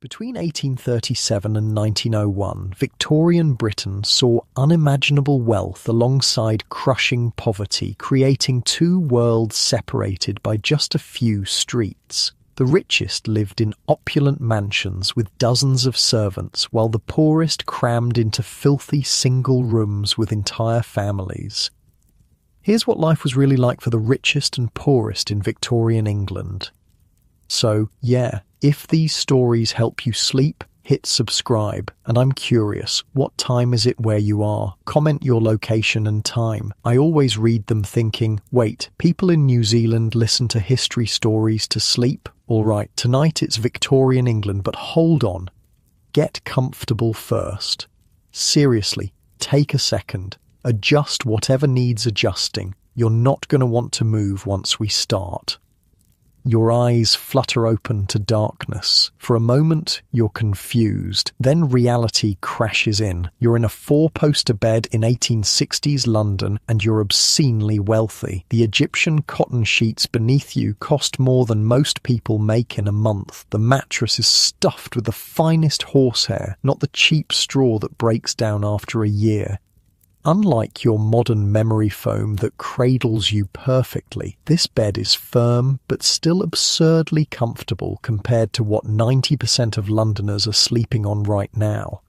Between 1837 and 1901, Victorian Britain saw unimaginable wealth alongside crushing poverty, creating two worlds separated by just a few streets. The richest lived in opulent mansions with dozens of servants, while the poorest crammed into filthy single rooms with entire families. Here's what life was really like for the richest and poorest in Victorian England. So, yeah, if these stories help you sleep, hit subscribe. And I'm curious, what time is it where you are? Comment your location and time. I always read them thinking, wait, people in New Zealand listen to history stories to sleep? Alright, tonight it's Victorian England, but hold on. Get comfortable first. Seriously, take a second. Adjust whatever needs adjusting. You're not going to want to move once we start. Your eyes flutter open to darkness. For a moment, you're confused. Then reality crashes in. You're in a four-poster bed in 1860s London, and you're obscenely wealthy. The Egyptian cotton sheets beneath you cost more than most people make in a month. The mattress is stuffed with the finest horsehair, not the cheap straw that breaks down after a year. Unlike your modern memory foam that cradles you perfectly, this bed is firm but still absurdly comfortable compared to what 90% of Londoners are sleeping on right now.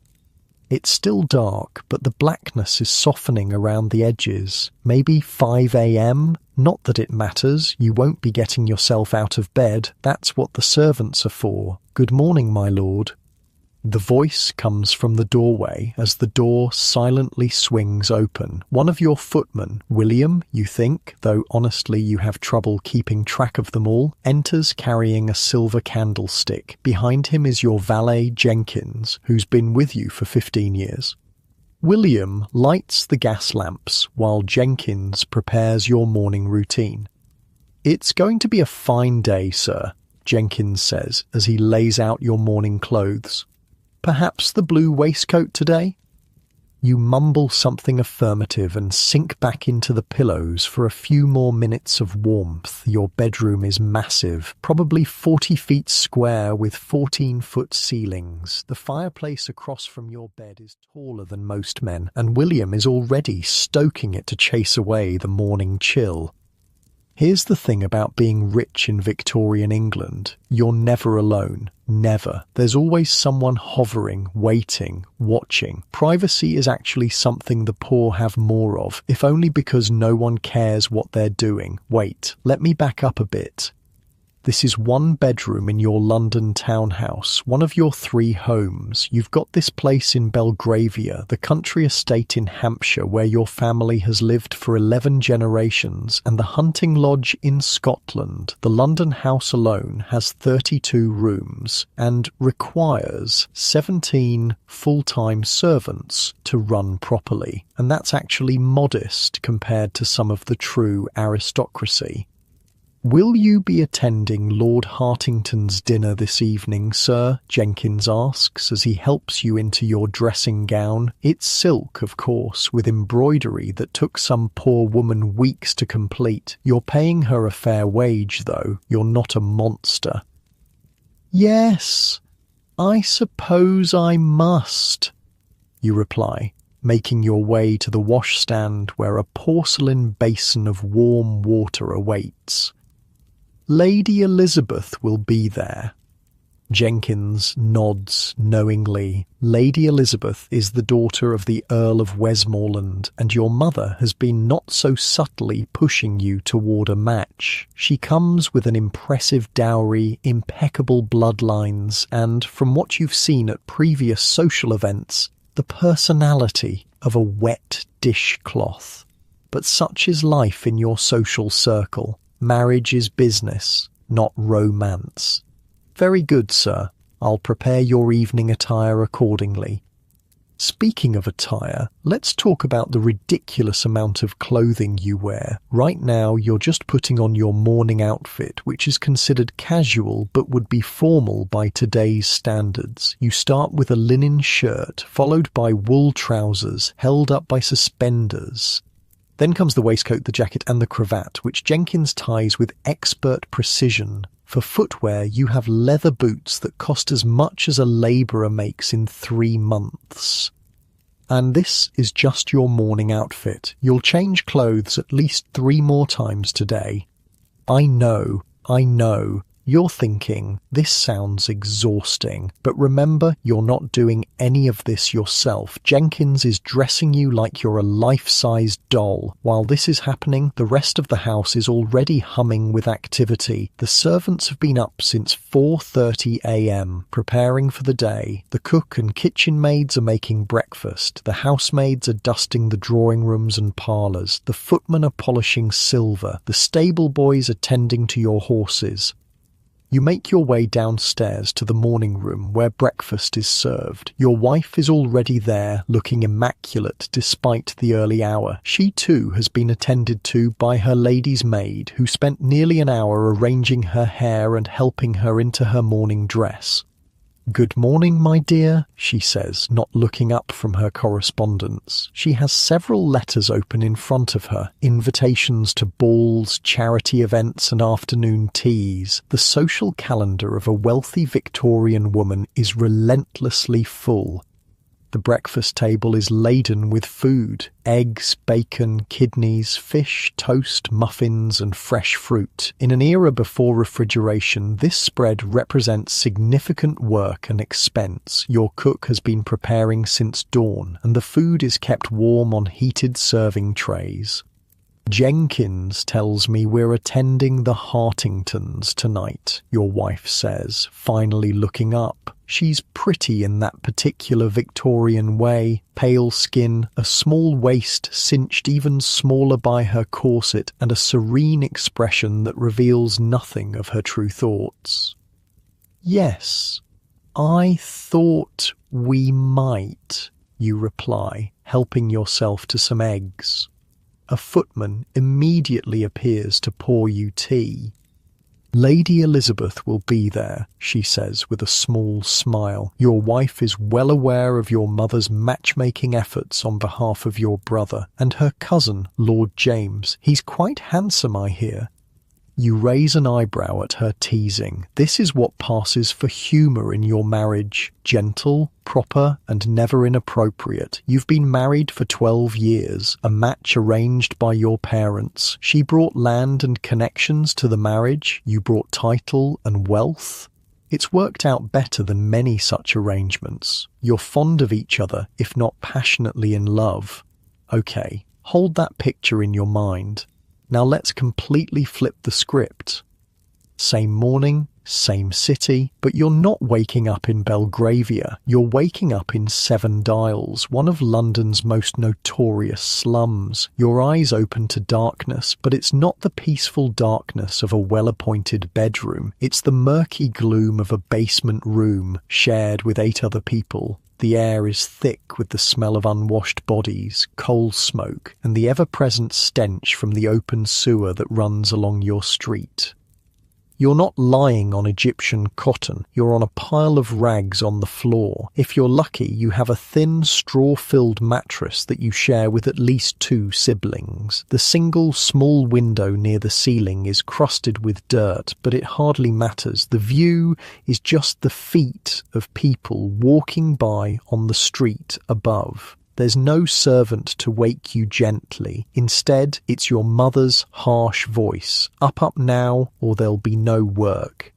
It's still dark, but the blackness is softening around the edges. Maybe 5 a.m? Not that it matters, you won't be getting yourself out of bed. That's what the servants are for. Good morning, my lord. The voice comes from the doorway as the door silently swings open. One of your footmen, William, you think, though honestly you have trouble keeping track of them all, enters carrying a silver candlestick. Behind him is your valet, Jenkins, who's been with you for 15 years. William lights the gas lamps while Jenkins prepares your morning routine. "It's going to be a fine day, sir," Jenkins says as he lays out your morning clothes. "Perhaps the blue waistcoat today?" You mumble something affirmative and sink back into the pillows for a few more minutes of warmth. Your bedroom is massive, probably 40 feet square with 14-foot ceilings. The fireplace across from your bed is taller than most men, and William is already stoking it to chase away the morning chill. Here's the thing about being rich in Victorian England. You're never alone. Never. There's always someone hovering, waiting, watching. Privacy is actually something the poor have more of, if only because no one cares what they're doing. Wait, let me back up a bit. This is one bedroom in your London townhouse, one of your 3 homes. You've got this place in Belgravia, the country estate in Hampshire where your family has lived for 11 generations, and the hunting lodge in Scotland. The London house alone has 32 rooms and requires 17 full-time servants to run properly. And that's actually modest compared to some of the true aristocracy. "Will you be attending Lord Hartington's dinner this evening, sir?" Jenkins asks as he helps you into your dressing gown. It's silk, of course, with embroidery that took some poor woman weeks to complete. You're paying her a fair wage, though. You're not a monster. "Yes, I suppose I must," you reply, making your way to the washstand where a porcelain basin of warm water awaits. "Lady Elizabeth will be there." Jenkins nods knowingly. Lady Elizabeth is the daughter of the Earl of Westmoreland, and your mother has been not so subtly pushing you toward a match. She comes with an impressive dowry, impeccable bloodlines, and, from what you've seen at previous social events, the personality of a wet dishcloth. But such is life in your social circle. Marriage is business, not romance. "Very good, sir. I'll prepare your evening attire accordingly." Speaking of attire, let's talk about the ridiculous amount of clothing you wear. Right now, you're just putting on your morning outfit, which is considered casual but would be formal by today's standards. You start with a linen shirt, followed by wool trousers, held up by suspenders. Then comes the waistcoat, the jacket, and the cravat, which Jenkins ties with expert precision. For footwear, you have leather boots that cost as much as a labourer makes in 3 months. And this is just your morning outfit. You'll change clothes at least 3 more times today. I know. You're thinking, this sounds exhausting, but remember, you're not doing any of this yourself. Jenkins is dressing you like you're a life-sized doll. While this is happening, the rest of the house is already humming with activity. The servants have been up since 4:30 a.m, preparing for the day. The cook and kitchen maids are making breakfast. The housemaids are dusting the drawing rooms and parlours. The footmen are polishing silver. The stable boys are tending to your horses. You make your way downstairs to the morning room where breakfast is served. Your wife is already there, looking immaculate despite the early hour. She too has been attended to by her lady's maid, who spent nearly an hour arranging her hair and helping her into her morning dress. "Good morning, my dear," she says, not looking up from her correspondence. She has several letters open in front of her, invitations to balls, charity events and afternoon teas. The social calendar of a wealthy Victorian woman is relentlessly full. The breakfast table is laden with food: eggs, bacon, kidneys, fish, toast, muffins, and fresh fruit. In an era before refrigeration, this spread represents significant work and expense. Your cook has been preparing since dawn, and the food is kept warm on heated serving trays. "Jenkins tells me we're attending the Hartingtons tonight," your wife says, finally looking up. She's pretty in that particular Victorian way: pale skin, a small waist cinched even smaller by her corset, and a serene expression that reveals nothing of her true thoughts. "Yes, I thought we might," you reply, helping yourself to some eggs. A footman immediately appears to pour you tea. "Lady Elizabeth will be there," she says with a small smile. "Your wife is well aware of your mother's matchmaking efforts on behalf of your brother, and her cousin, Lord James. He's quite handsome, I hear." You raise an eyebrow at her teasing. This is what passes for humour in your marriage: gentle, proper, and never inappropriate. You've been married for 12 years, a match arranged by your parents. She brought land and connections to the marriage. You brought title and wealth. It's worked out better than many such arrangements. You're fond of each other, if not passionately in love. Okay, hold that picture in your mind. Now let's completely flip the script. Same morning, same city, but you're not waking up in Belgravia. You're waking up in Seven Dials, one of London's most notorious slums. Your eyes open to darkness, but it's not the peaceful darkness of a well-appointed bedroom. It's the murky gloom of a basement room shared with 8 other people. The air is thick with the smell of unwashed bodies, coal smoke, and the ever-present stench from the open sewer that runs along your street. You're not lying on Egyptian cotton, you're on a pile of rags on the floor. If you're lucky, you have a thin, straw-filled mattress that you share with at least 2 siblings. The single, small window near the ceiling is crusted with dirt, but it hardly matters. The view is just the feet of people walking by on the street above. There's no servant to wake you gently. Instead, it's your mother's harsh voice. Up now, or there'll be no work.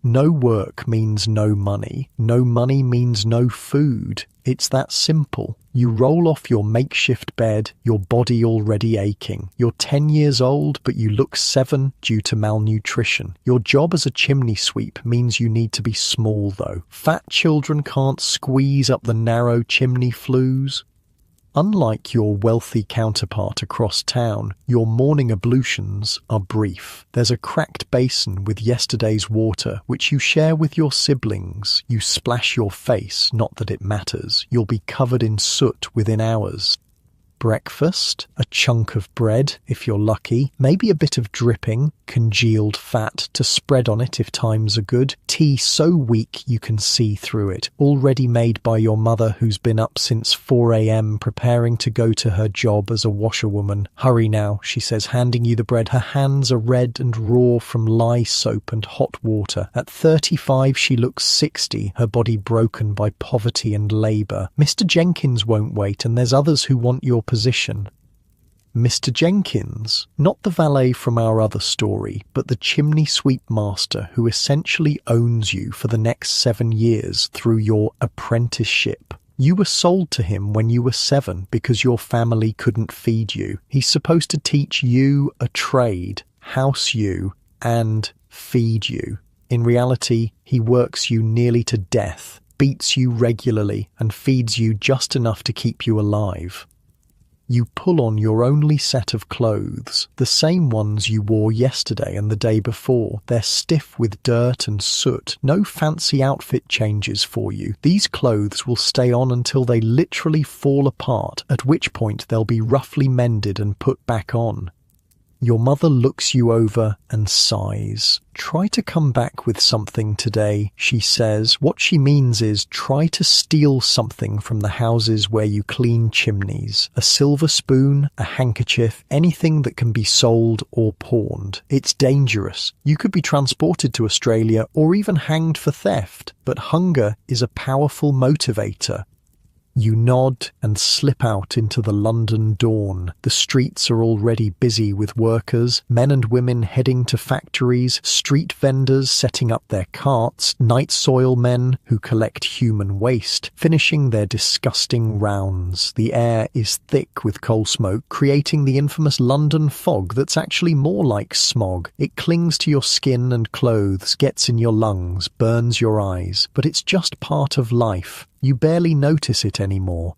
No work means no money. No money means no food. It's that simple. You roll off your makeshift bed, your body already aching. You're 10 years old, but you look 7 due to malnutrition. Your job as a chimney sweep means you need to be small, though. Fat children can't squeeze up the narrow chimney flues. Unlike your wealthy counterpart across town, your morning ablutions are brief. There's a cracked basin with yesterday's water, which you share with your siblings. You splash your face, not that it matters. You'll be covered in soot within hours. Breakfast, a chunk of bread, if you're lucky, maybe a bit of dripping, congealed fat to spread on it if times are good, tea so weak you can see through it, already made by your mother who's been up since 4 a.m. preparing to go to her job as a washerwoman. Hurry now, she says, handing you the bread. Her hands are red and raw from lye soap and hot water. At 35 she looks 60, her body broken by poverty and labour. Mr. Jenkins won't wait, and there's others who want your position. Mr. Jenkins, not the valet from our other story, but the chimney sweep master who essentially owns you for the next 7 years through your apprenticeship. You were sold to him when you were 7 because your family couldn't feed you. He's supposed to teach you a trade, house you, and feed you. In reality, he works you nearly to death, beats you regularly, and feeds you just enough to keep you alive. You pull on your only set of clothes, the same ones you wore yesterday and the day before. They're stiff with dirt and soot. No fancy outfit changes for you. These clothes will stay on until they literally fall apart, at which point they'll be roughly mended and put back on. Your mother looks you over and sighs. Try to come back with something today, she says. What she means is try to steal something from the houses where you clean chimneys. A silver spoon, a handkerchief, anything that can be sold or pawned. It's dangerous. You could be transported to Australia or even hanged for theft. But hunger is a powerful motivator. You nod and slip out into the London dawn. The streets are already busy with workers, men and women heading to factories, street vendors setting up their carts, night soil men who collect human waste, finishing their disgusting rounds. The air is thick with coal smoke, creating the infamous London fog that's actually more like smog. It clings to your skin and clothes, gets in your lungs, burns your eyes, but it's just part of life. You barely notice it anymore.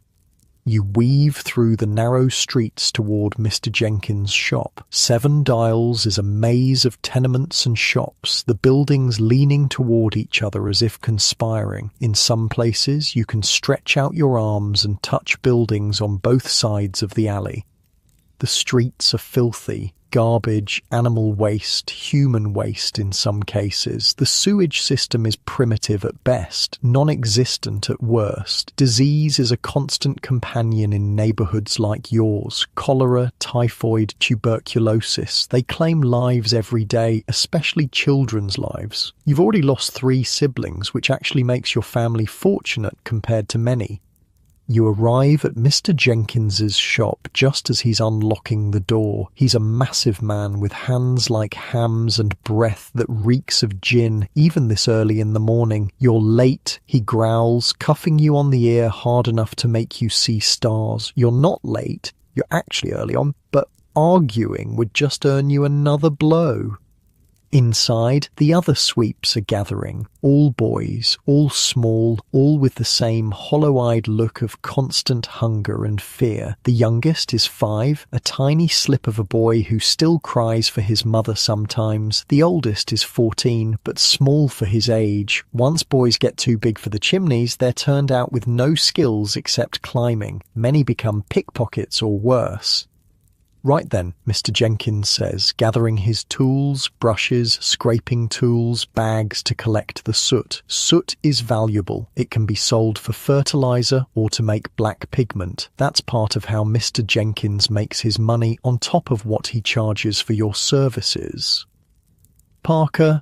You weave through the narrow streets toward Mr. Jenkins' shop. 7 Dials is a maze of tenements and shops, the buildings leaning toward each other as if conspiring. In some places, you can stretch out your arms and touch buildings on both sides of the alley. The streets are filthy. Garbage, animal waste, human waste in some cases. The sewage system is primitive at best, non-existent at worst. Disease is a constant companion in neighbourhoods like yours. Cholera, typhoid, tuberculosis. They claim lives every day, especially children's lives. You've already lost 3 siblings, which actually makes your family fortunate compared to many. You arrive at Mr. Jenkins's shop just as he's unlocking the door. He's a massive man with hands like hams and breath that reeks of gin, even this early in the morning. You're late, he growls, cuffing you on the ear hard enough to make you see stars. You're not late, you're actually early on, but arguing would just earn you another blow. Inside, the other sweeps are gathering, all boys, all small, all with the same hollow-eyed look of constant hunger and fear. The youngest is 5, a tiny slip of a boy who still cries for his mother sometimes. The oldest is 14, but small for his age. Once boys get too big for the chimneys, they're turned out with no skills except climbing. Many become pickpockets or worse. Right then, Mr. Jenkins says, gathering his tools, brushes, scraping tools, bags to collect the soot. Soot is valuable. It can be sold for fertilizer or to make black pigment. That's part of how Mr. Jenkins makes his money on top of what he charges for your services. Parker,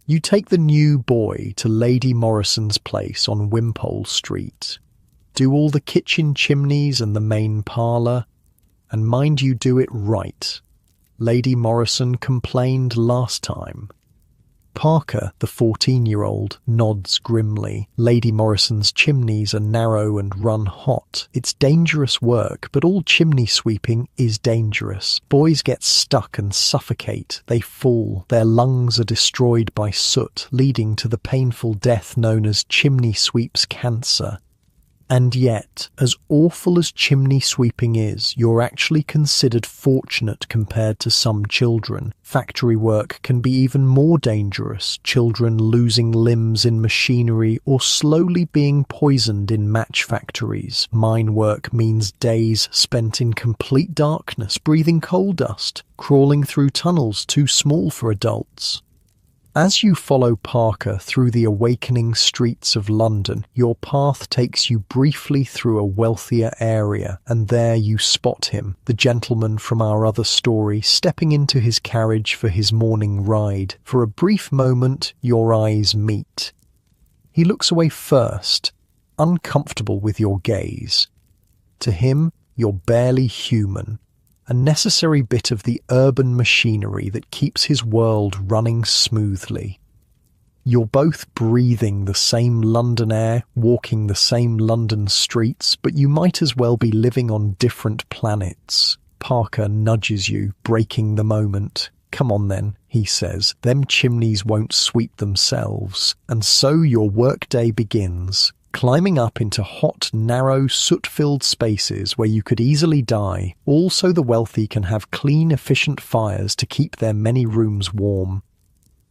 you take the new boy to Lady Morrison's place on Wimpole Street. Do all the kitchen chimneys and the main parlour. And mind you do it right. Lady Morrison complained last time. Parker, the 14-year-old, nods grimly. Lady Morrison's chimneys are narrow and run hot. It's dangerous work, but all chimney sweeping is dangerous. Boys get stuck and suffocate. They fall. Their lungs are destroyed by soot, leading to the painful death known as chimney sweep's cancer. And yet, as awful as chimney sweeping is, you're actually considered fortunate compared to some children. Factory work can be even more dangerous, children losing limbs in machinery or slowly being poisoned in match factories. Mine work means days spent in complete darkness, breathing coal dust, crawling through tunnels too small for adults. As you follow Parker through the awakening streets of London, your path takes you briefly through a wealthier area, and there you spot him, the gentleman from our other story, stepping into his carriage for his morning ride. For a brief moment, your eyes meet. He looks away first, uncomfortable with your gaze. To him, you're barely human. A necessary bit of the urban machinery that keeps his world running smoothly. You're both breathing the same London air, walking the same London streets, but you might as well be living on different planets. Parker nudges you, breaking the moment. "Come on then," he says, "them chimneys won't sweep themselves." And so your workday begins. Climbing up into hot, narrow, soot-filled spaces where you could easily die, all so the wealthy can have clean, efficient fires to keep their many rooms warm.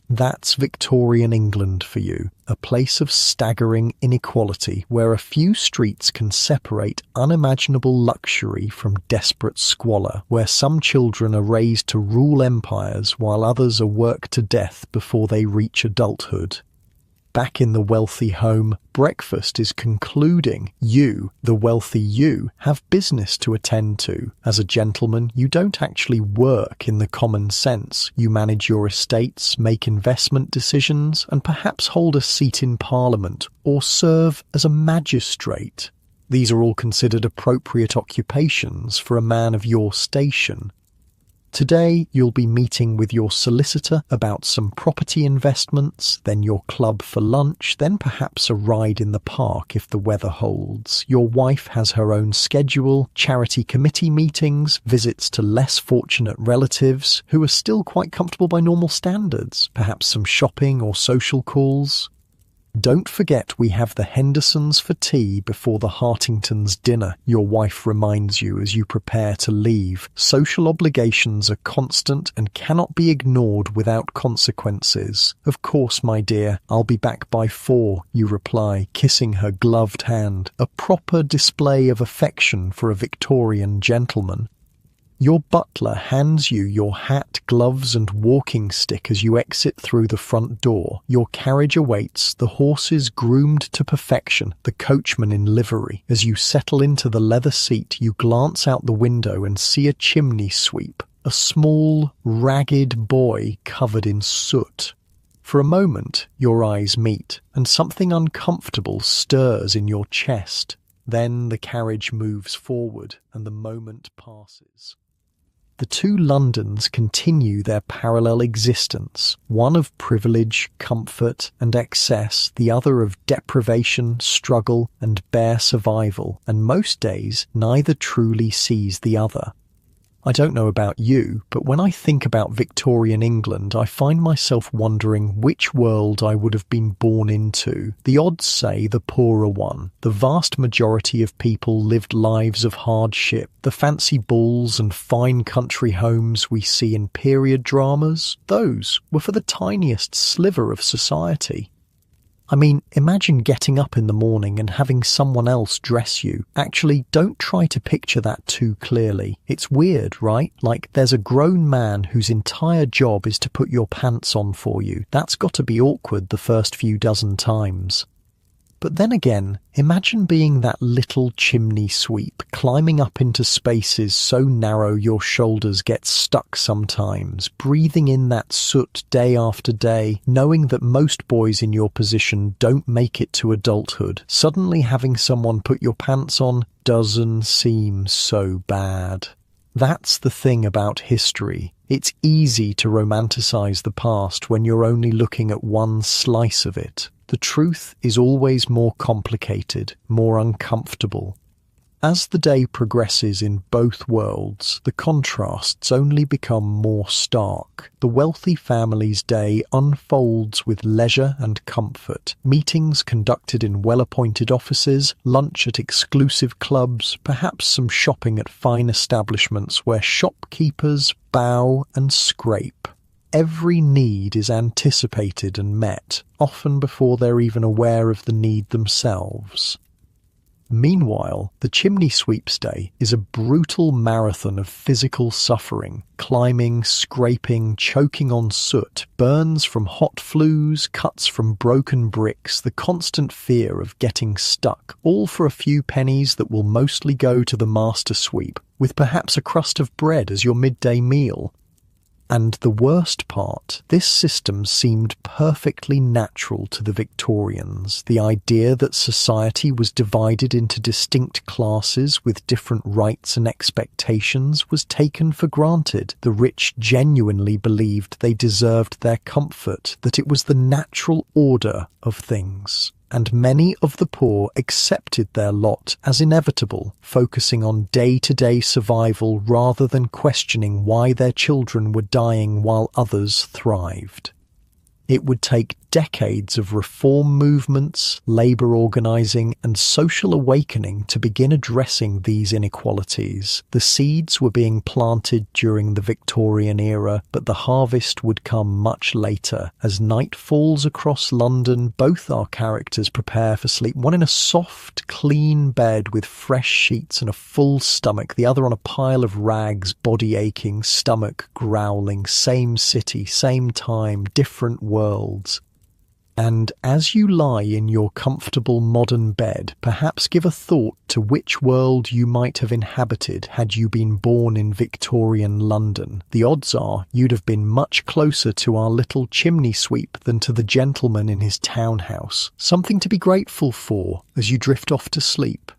That's Victorian England for you, a place of staggering inequality where a few streets can separate unimaginable luxury from desperate squalor, where some children are raised to rule empires while others are worked to death before they reach adulthood. Back in the wealthy home, breakfast is concluding. You, the wealthy you, have business to attend to. As a gentleman, you don't actually work in the common sense. You manage your estates, make investment decisions, and perhaps hold a seat in Parliament, or serve as a magistrate. These are all considered appropriate occupations for a man of your station. Today, you'll be meeting with your solicitor about some property investments, then your club for lunch, then perhaps a ride in the park if the weather holds. Your wife has her own schedule, charity committee meetings, visits to less fortunate relatives who are still quite comfortable by normal standards, perhaps some shopping or social calls. Don't forget we have the Hendersons for tea before the Hartingtons' dinner, your wife reminds you as you prepare to leave. Social obligations are constant and cannot be ignored without consequences. Of course, my dear, I'll be back by 4, you reply, kissing her gloved hand, a proper display of affection for a Victorian gentleman. Your butler hands you your hat, gloves and walking stick as you exit through the front door. Your carriage awaits, the horses groomed to perfection, the coachman in livery. As you settle into the leather seat, you glance out the window and see a chimney sweep, a small, ragged boy covered in soot. For a moment, your eyes meet, and something uncomfortable stirs in your chest. Then the carriage moves forward, and the moment passes. The two Londons continue their parallel existence, one of privilege, comfort, and excess, the other of deprivation, struggle, and bare survival, and most days neither truly sees the other. I don't know about you, but when I think about Victorian England, I find myself wondering which world I would have been born into. The odds say the poorer one. The vast majority of people lived lives of hardship. The fancy balls and fine country homes we see in period dramas, those were for the tiniest sliver of society. I mean, imagine getting up in the morning and having someone else dress you. Actually, don't try to picture that too clearly. It's weird, right? Like, there's a grown man whose entire job is to put your pants on for you. That's got to be awkward the first few dozen times. But then again, imagine being that little chimney sweep, climbing up into spaces so narrow your shoulders get stuck sometimes, breathing in that soot day after day, knowing that most boys in your position don't make it to adulthood. Suddenly having someone put your pants on doesn't seem so bad. That's the thing about history. It's easy to romanticize the past when you're only looking at one slice of it. The truth is always more complicated, more uncomfortable. As the day progresses in both worlds, the contrasts only become more stark. The wealthy family's day unfolds with leisure and comfort. Meetings conducted in well-appointed offices, lunch at exclusive clubs, perhaps some shopping at fine establishments where shopkeepers bow and scrape. Every need is anticipated and met, often before they're even aware of the need themselves. Meanwhile, the chimney sweep's day is a brutal marathon of physical suffering, climbing, scraping, choking on soot, burns from hot flues, cuts from broken bricks, the constant fear of getting stuck, all for a few pennies that will mostly go to the master sweep, with perhaps a crust of bread as your midday meal. And the worst part, this system seemed perfectly natural to the Victorians. The idea that society was divided into distinct classes with different rights and expectations was taken for granted. The rich genuinely believed they deserved their comfort, that it was the natural order of things. And many of the poor accepted their lot as inevitable, focusing on day-to-day survival rather than questioning why their children were dying while others thrived. It would take decades of reform movements, labour organising and social awakening to begin addressing these inequalities. The seeds were being planted during the Victorian era, but the harvest would come much later. As night falls across London, both our characters prepare for sleep, one in a soft, clean bed with fresh sheets and a full stomach, the other on a pile of rags, body aching, stomach growling, same city, same time, different worlds. And as you lie in your comfortable modern bed, perhaps give a thought to which world you might have inhabited had you been born in Victorian London. The odds are you'd have been much closer to our little chimney sweep than to the gentleman in his townhouse. Something to be grateful for as you drift off to sleep.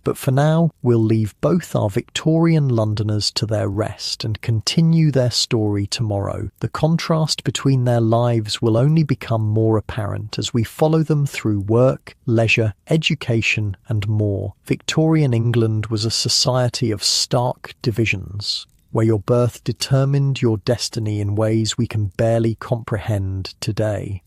But for now, we'll leave both our Victorian Londoners to their rest and continue their story tomorrow. The contrast between their lives will only become more apparent as we follow them through work, leisure, education, and more. Victorian England was a society of stark divisions, where your birth determined your destiny in ways we can barely comprehend today.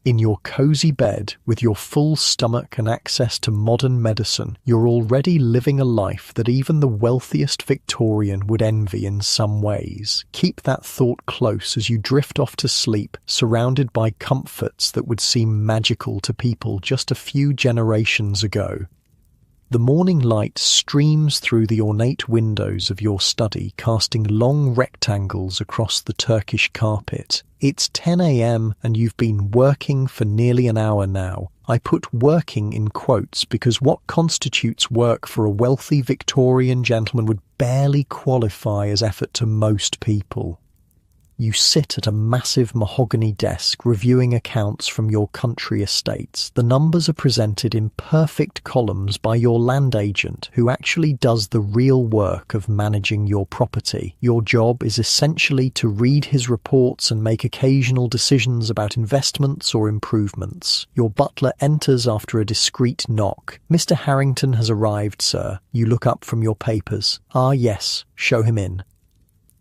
In your cosy bed, with your full stomach and access to modern medicine, you're already living a life that even the wealthiest Victorian would envy in some ways. Keep that thought close as you drift off to sleep, surrounded by comforts that would seem magical to people just a few generations ago. The morning light streams through the ornate windows of your study, casting long rectangles across the Turkish carpet. It's 10 a.m. and you've been working for nearly an hour now. I put working in quotes because what constitutes work for a wealthy Victorian gentleman would barely qualify as effort to most people. You sit at a massive mahogany desk reviewing accounts from your country estates. The numbers are presented in perfect columns by your land agent, who actually does the real work of managing your property. Your job is essentially to read his reports and make occasional decisions about investments or improvements. Your butler enters after a discreet knock. "Mr. Harrington has arrived, sir." You look up from your papers. "Ah, yes, show him in."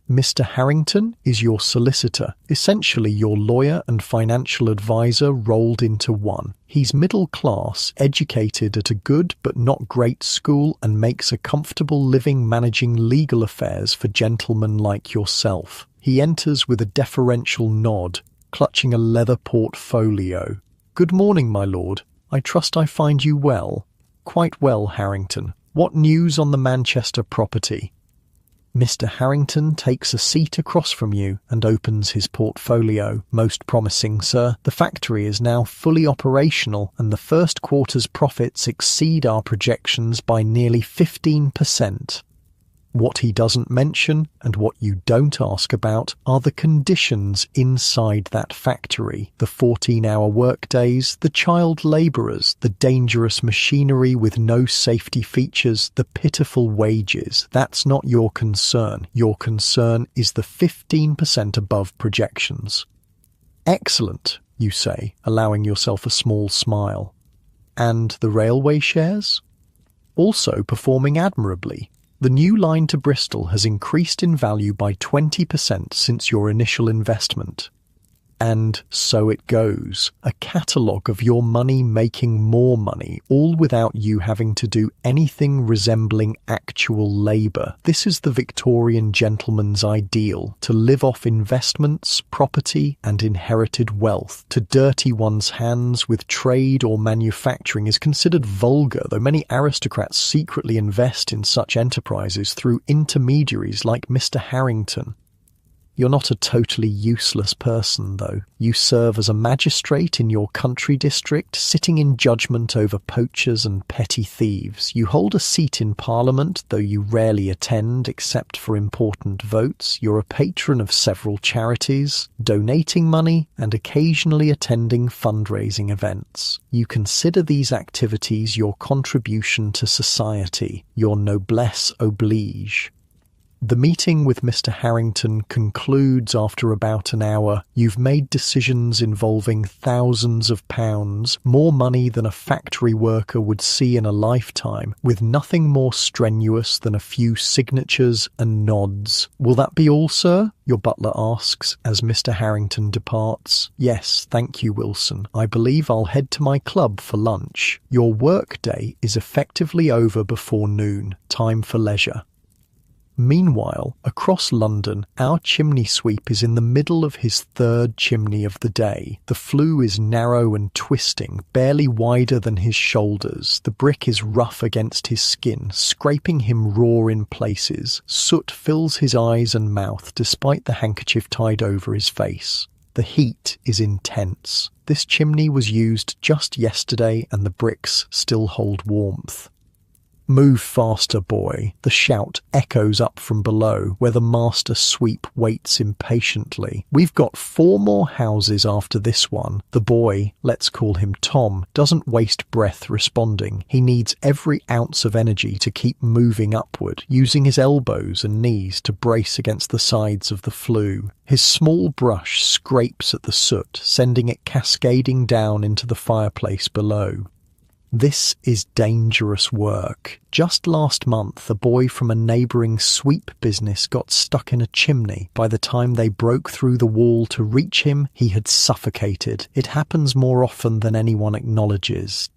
Mr. Harrington is your solicitor, essentially your lawyer and financial advisor rolled into one. He's middle class, educated at a good but not great school, and makes a comfortable living managing legal affairs for gentlemen like yourself. He enters with a deferential nod, clutching a leather portfolio. "Good morning, my lord. I trust I find you well." "Quite well, Harrington. What news on the Manchester property?" Mr. Harrington takes a seat across from you and opens his portfolio. "Most promising, sir. The factory is now fully operational and the first quarter's profits exceed our projections by nearly 15%. What he doesn't mention, and what you don't ask about, are the conditions inside that factory. The 14-hour workdays, the child labourers, the dangerous machinery with no safety features, the pitiful wages. That's not your concern. Your concern is the 15% above projections. "Excellent," you say, allowing yourself a small smile. "And the railway shares?" also performing admirably. The new line to Bristol has increased in value by 20% since your initial investment. And so it goes. A catalogue of your money making more money, all without you having to do anything resembling actual labour. This is the Victorian gentleman's ideal, to live off investments, property and inherited wealth. To dirty one's hands with trade or manufacturing is considered vulgar, though many aristocrats secretly invest in such enterprises through intermediaries like Mr. Harrington. You're not a totally useless person, though. You serve as a magistrate in your country district, sitting in judgment over poachers and petty thieves. You hold a seat in Parliament, though you rarely attend except for important votes. You're a patron of several charities, donating money and occasionally attending fundraising events. You consider these activities your contribution to society, your noblesse oblige. The meeting with Mr. Harrington concludes after about an hour. You've made decisions involving thousands of pounds, more money than a factory worker would see in a lifetime, with nothing more strenuous than a few signatures and nods. Will that be all, sir? Your butler asks as Mr. Harrington departs. Yes, thank you, Wilson. I believe I'll head to my club for lunch. Your work day is effectively over before noon. Time for leisure. Meanwhile, across London, our chimney sweep is in the middle of his third chimney of the day. The flue is narrow and twisting, barely wider than his shoulders. The brick is rough against his skin, scraping him raw in places. Soot fills his eyes and mouth, despite the handkerchief tied over his face. The heat is intense. This chimney was used just yesterday, and the bricks still hold warmth. Move faster, boy. The shout echoes up from below, where the master sweep waits impatiently. We've got 4 more houses after this one. The boy, let's call him Tom, doesn't waste breath responding. He needs every ounce of energy to keep moving upward, using his elbows and knees to brace against the sides of the flue. His small brush scrapes at the soot, sending it cascading down into the fireplace below. This is dangerous work. Just last month, a boy from a neighbouring sweep business got stuck in a chimney. By the time they broke through the wall to reach him, he had suffocated. It happens more often than anyone acknowledges.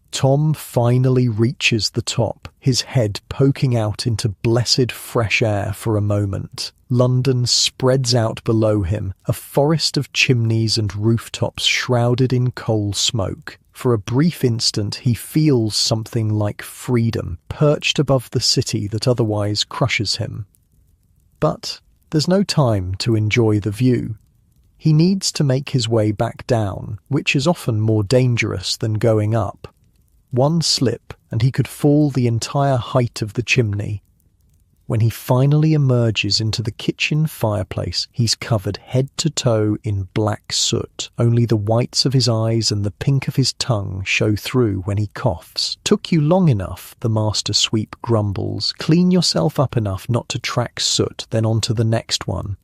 Tom finally reaches the top, his head poking out into blessed fresh air for a moment. London spreads out below him, a forest of chimneys and rooftops shrouded in coal smoke. For a brief instant he feels something like freedom, perched above the city that otherwise crushes him. But there's no time to enjoy the view. He needs to make his way back down, which is often more dangerous than going up. One slip and he could fall the entire height of the chimney. When he finally emerges into the kitchen fireplace, he's covered head to toe in black soot. Only the whites of his eyes and the pink of his tongue show through when he coughs. "Took you long enough," the master sweep grumbles. "Clean yourself up enough not to track soot, then on to the next one."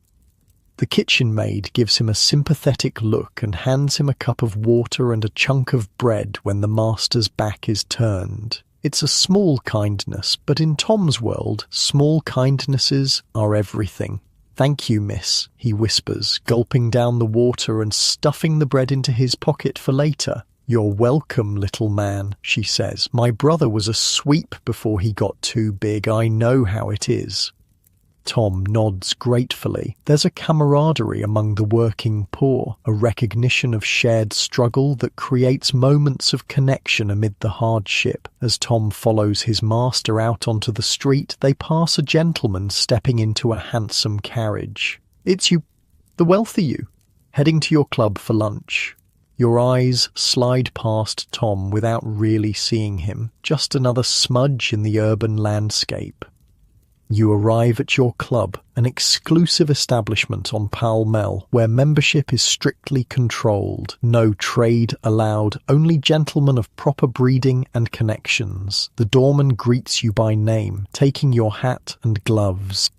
The kitchen maid gives him a sympathetic look and hands him a cup of water and a chunk of bread when the master's back is turned. It's a small kindness, but in Tom's world, small kindnesses are everything. "Thank you, miss," he whispers, gulping down the water and stuffing the bread into his pocket for later. "You're welcome, little man," she says. "My brother was a sweep before he got too big. I know how it is." Tom nods gratefully. There's a camaraderie among the working poor, a recognition of shared struggle that creates moments of connection amid the hardship. As Tom follows his master out onto the street, they pass a gentleman stepping into a handsome carriage. "It's you, the wealthy you, heading to your club for lunch." Your eyes slide past Tom without really seeing him, just another smudge in the urban landscape. You arrive at your club, an exclusive establishment on Pall Mall, where membership is strictly controlled. No trade allowed, only gentlemen of proper breeding and connections. The doorman greets you by name, taking your hat and gloves.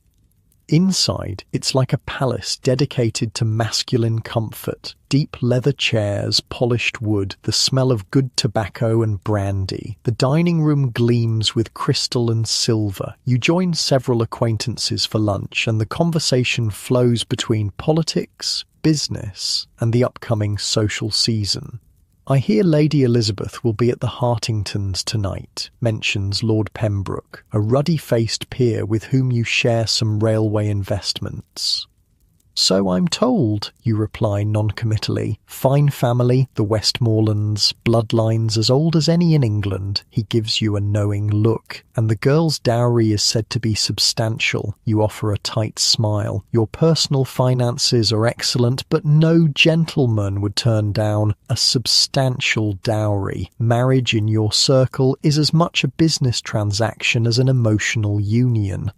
Inside, it's like a palace dedicated to masculine comfort. Deep leather chairs, polished wood, the smell of good tobacco and brandy. The dining room gleams with crystal and silver. You join several acquaintances for lunch, and the conversation flows between politics, business, and the upcoming social season. "I hear Lady Elizabeth will be at the Hartingtons tonight," mentions Lord Pembroke, a ruddy-faced peer with whom you share some railway investments. "So I'm told," you reply noncommittally. "Fine family, the Westmorlands, bloodlines as old as any in England." He gives you a knowing look. "And the girl's dowry is said to be substantial." You offer a tight smile. "Your personal finances are excellent, but no gentleman would turn down a substantial dowry. Marriage in your circle is as much a business transaction as an emotional union."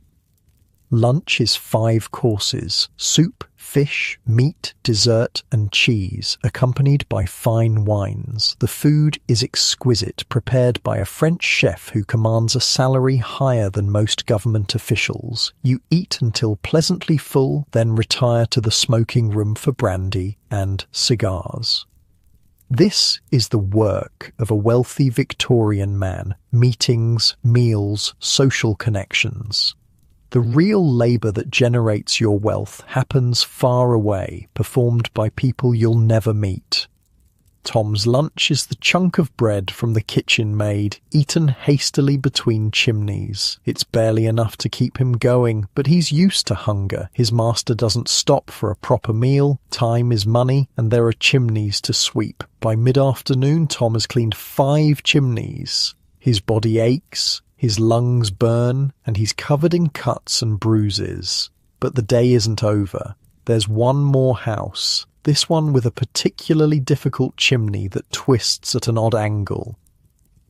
Lunch is 5 courses: soup, fish, meat, dessert, and cheese, accompanied by fine wines. The food is exquisite, prepared by a French chef who commands a salary higher than most government officials. You eat until pleasantly full, then retire to the smoking room for brandy and cigars. This is the work of a wealthy Victorian man: meetings, meals, social connections. The real labour that generates your wealth happens far away, performed by people you'll never meet. Tom's lunch is the chunk of bread from the kitchen maid, eaten hastily between chimneys. It's barely enough to keep him going, but he's used to hunger. His master doesn't stop for a proper meal. Time is money, and there are chimneys to sweep. By mid-afternoon, Tom has cleaned 5 chimneys. His body aches, his lungs burn, and he's covered in cuts and bruises. But the day isn't over. There's one more house, this one with a particularly difficult chimney that twists at an odd angle.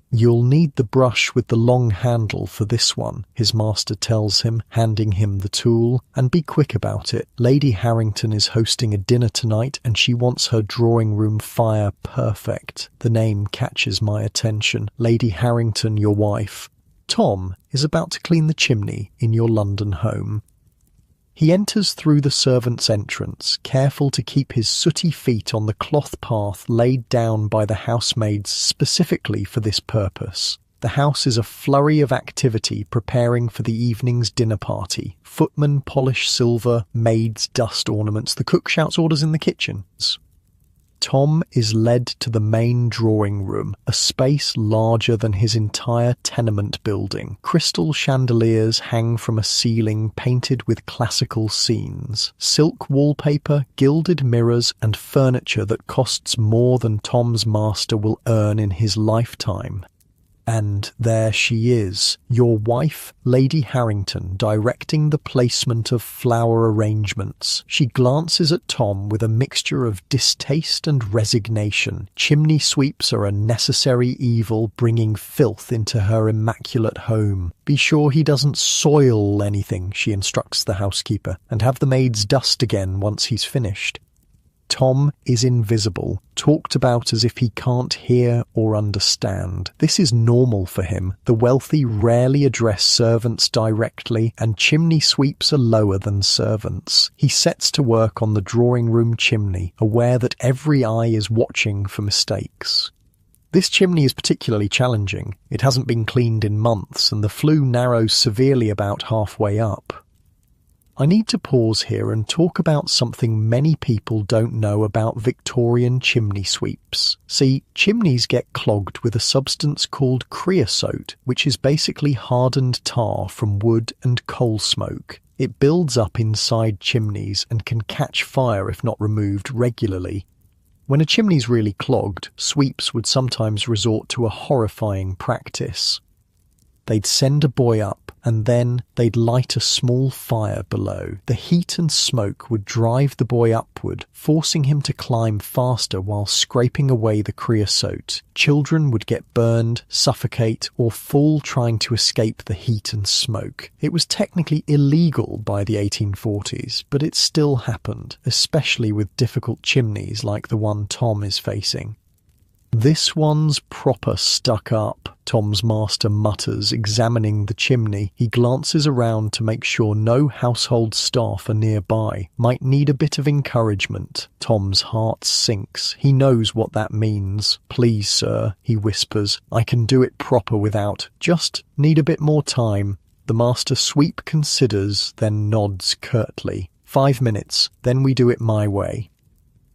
"You'll need the brush with the long handle for this one," his master tells him, handing him the tool. "And be quick about it. Lady Harrington is hosting a dinner tonight, and she wants her drawing room fire perfect." The name catches my attention. Lady Harrington, your wife. Tom is about to clean the chimney in your London home. He enters through the servants' entrance, careful to keep his sooty feet on the cloth path laid down by the housemaids specifically for this purpose. The house is a flurry of activity preparing for the evening's dinner party. Footmen polish silver, maids dust ornaments, the cook shouts orders in the kitchens. Tom is led to the main drawing room, a space larger than his entire tenement building. Crystal chandeliers hang from a ceiling painted with classical scenes. Silk wallpaper, gilded mirrors, and furniture that costs more than Tom's master will earn in his lifetime. And there she is, your wife, Lady Harrington, directing the placement of flower arrangements. She glances at Tom with a mixture of distaste and resignation. Chimney sweeps are a necessary evil, bringing filth into her immaculate home. "Be sure he doesn't soil anything," she instructs the housekeeper, "and have the maids dust again once he's finished." Tom is invisible, talked about as if he can't hear or understand. This is normal for him. The wealthy rarely address servants directly, and chimney sweeps are lower than servants. He sets to work on the drawing room chimney, aware that every eye is watching for mistakes. This chimney is particularly challenging. It hasn't been cleaned in months, and the flue narrows severely about halfway up. I need to pause here and talk about something many people don't know about Victorian chimney sweeps. See, chimneys get clogged with a substance called creosote, which is basically hardened tar from wood and coal smoke. It builds up inside chimneys and can catch fire if not removed regularly. When a chimney's really clogged, sweeps would sometimes resort to a horrifying practice. They'd send a boy up, and then they'd light a small fire below. The heat and smoke would drive the boy upward, forcing him to climb faster while scraping away the creosote. Children would get burned, suffocate, or fall trying to escape the heat and smoke. It was technically illegal by the 1840s, but it still happened, especially with difficult chimneys like the one Tom is facing. "This one's proper stuck up," Tom's master mutters, examining the chimney. He glances around to make sure no household staff are nearby. "Might need a bit of encouragement." Tom's heart sinks. He knows what that means. "Please, sir," he whispers, "I can do it proper without. Just need a bit more time." The master sweep considers, then nods curtly. 5 minutes, then we do it my way."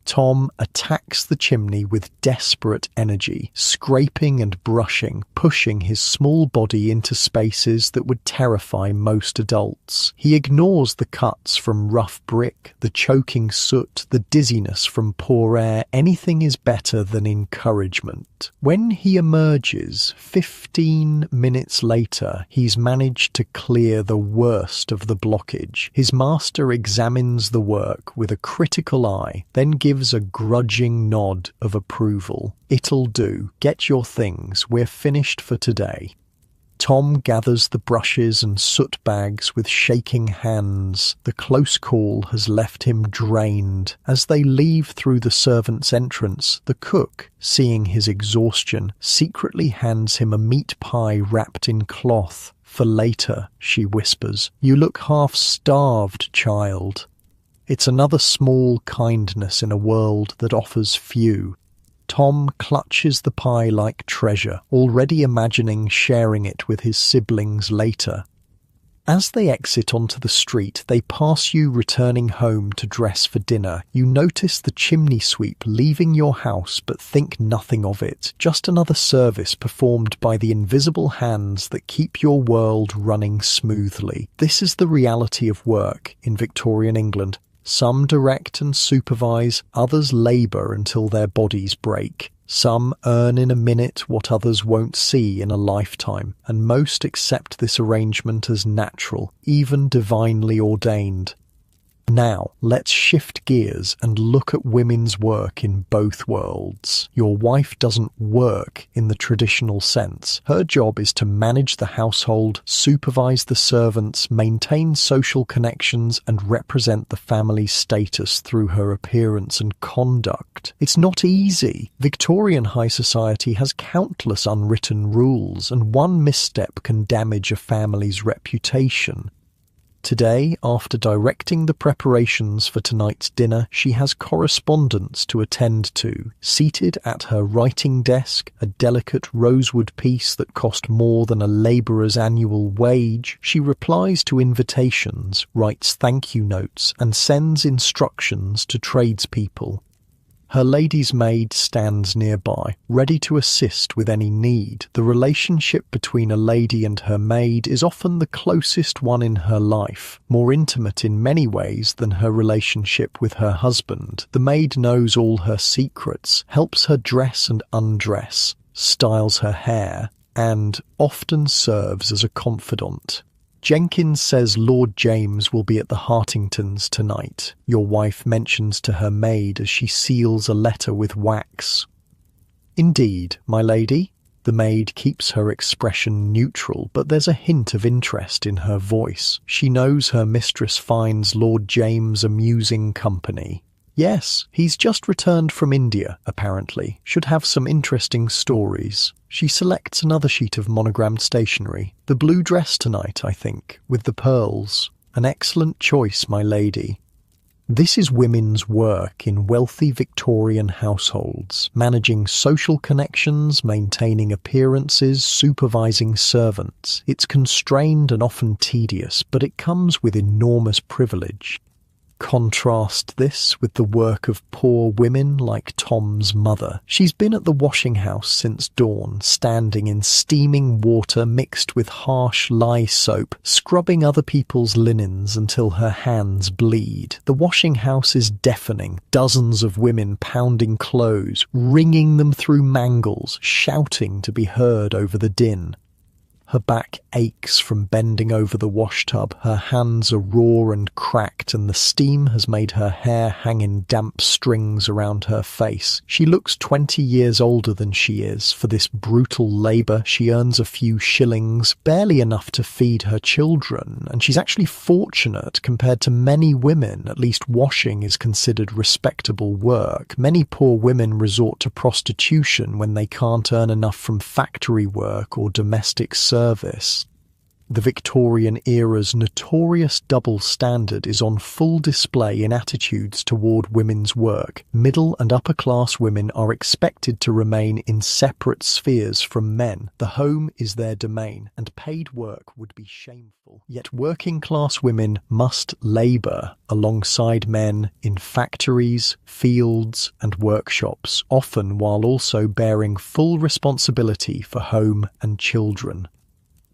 Tom attacks the chimney with desperate energy, scraping and brushing, pushing his small body into spaces that would terrify most adults. He ignores the cuts from rough brick, the choking soot, the dizziness from poor air. Anything is better than encouragement. When he emerges, 15 minutes later, he's managed to clear the worst of the blockage. His master examines the work with a critical eye, then gives a grudging nod of approval. "It'll do. Get your things. We're finished for today." Tom gathers the brushes and soot bags with shaking hands. The close call has left him drained. As they leave through the servants' entrance, the cook, seeing his exhaustion, secretly hands him a meat pie wrapped in cloth. "For later," she whispers. "You look half-starved, child." It's another small kindness in a world that offers few. Tom clutches the pie like treasure, already imagining sharing it with his siblings later. As they exit onto the street, they pass you returning home to dress for dinner. You notice the chimney sweep leaving your house but think nothing of it. Just another service performed by the invisible hands that keep your world running smoothly. This is the reality of work in Victorian England. Some direct and supervise, others labour until their bodies break. Some earn in a minute what others won't see in a lifetime, and most accept this arrangement as natural, even divinely ordained. Now, let's shift gears and look at women's work in both worlds. Your wife doesn't work in the traditional sense. Her job is to manage the household, supervise the servants, maintain social connections, and represent the family's status through her appearance and conduct. It's not easy. Victorian high society has countless unwritten rules, and one misstep can damage a family's reputation. Today, after directing the preparations for tonight's dinner, she has correspondence to attend to. Seated at her writing desk, a delicate rosewood piece that cost more than a labourer's annual wage, she replies to invitations, writes thank you notes, and sends instructions to tradespeople. Her lady's maid stands nearby, ready to assist with any need. The relationship between a lady and her maid is often the closest one in her life, more intimate in many ways than her relationship with her husband. The maid knows all her secrets, helps her dress and undress, styles her hair, and often serves as a confidant. Jenkins says Lord James will be at the Hartingtons tonight. Your wife mentions to her maid as she seals a letter with wax. Indeed, my lady. The maid keeps her expression neutral, but there's a hint of interest in her voice. She knows her mistress finds Lord James amusing company. Yes, he's just returned from India, apparently. Should have some interesting stories. She selects another sheet of monogrammed stationery. The blue dress tonight, I think, with the pearls. An excellent choice, my lady. This is women's work in wealthy Victorian households, managing social connections, maintaining appearances, supervising servants. It's constrained and often tedious, but it comes with enormous privilege. Contrast this with the work of poor women like Tom's mother. She's been at the washing house since dawn, standing in steaming water mixed with harsh lye soap, scrubbing other people's linens until her hands bleed. The washing house is deafening, dozens of women pounding clothes, wringing them through mangles, shouting to be heard over the din. Her back aches from bending over the washtub, her hands are raw and cracked, and the steam has made her hair hang in damp strings around her face. She looks 20 years older than she is. For this brutal labour, she earns a few shillings, barely enough to feed her children, and she's actually fortunate compared to many women. At least washing is considered respectable work. Many poor women resort to prostitution when they can't earn enough from factory work or domestic service. The Victorian era's notorious double standard is on full display in attitudes toward women's work. Middle and upper class women are expected to remain in separate spheres from men. The home is their domain, and paid work would be shameful. Yet working class women must labour alongside men in factories, fields, and workshops, often while also bearing full responsibility for home and children.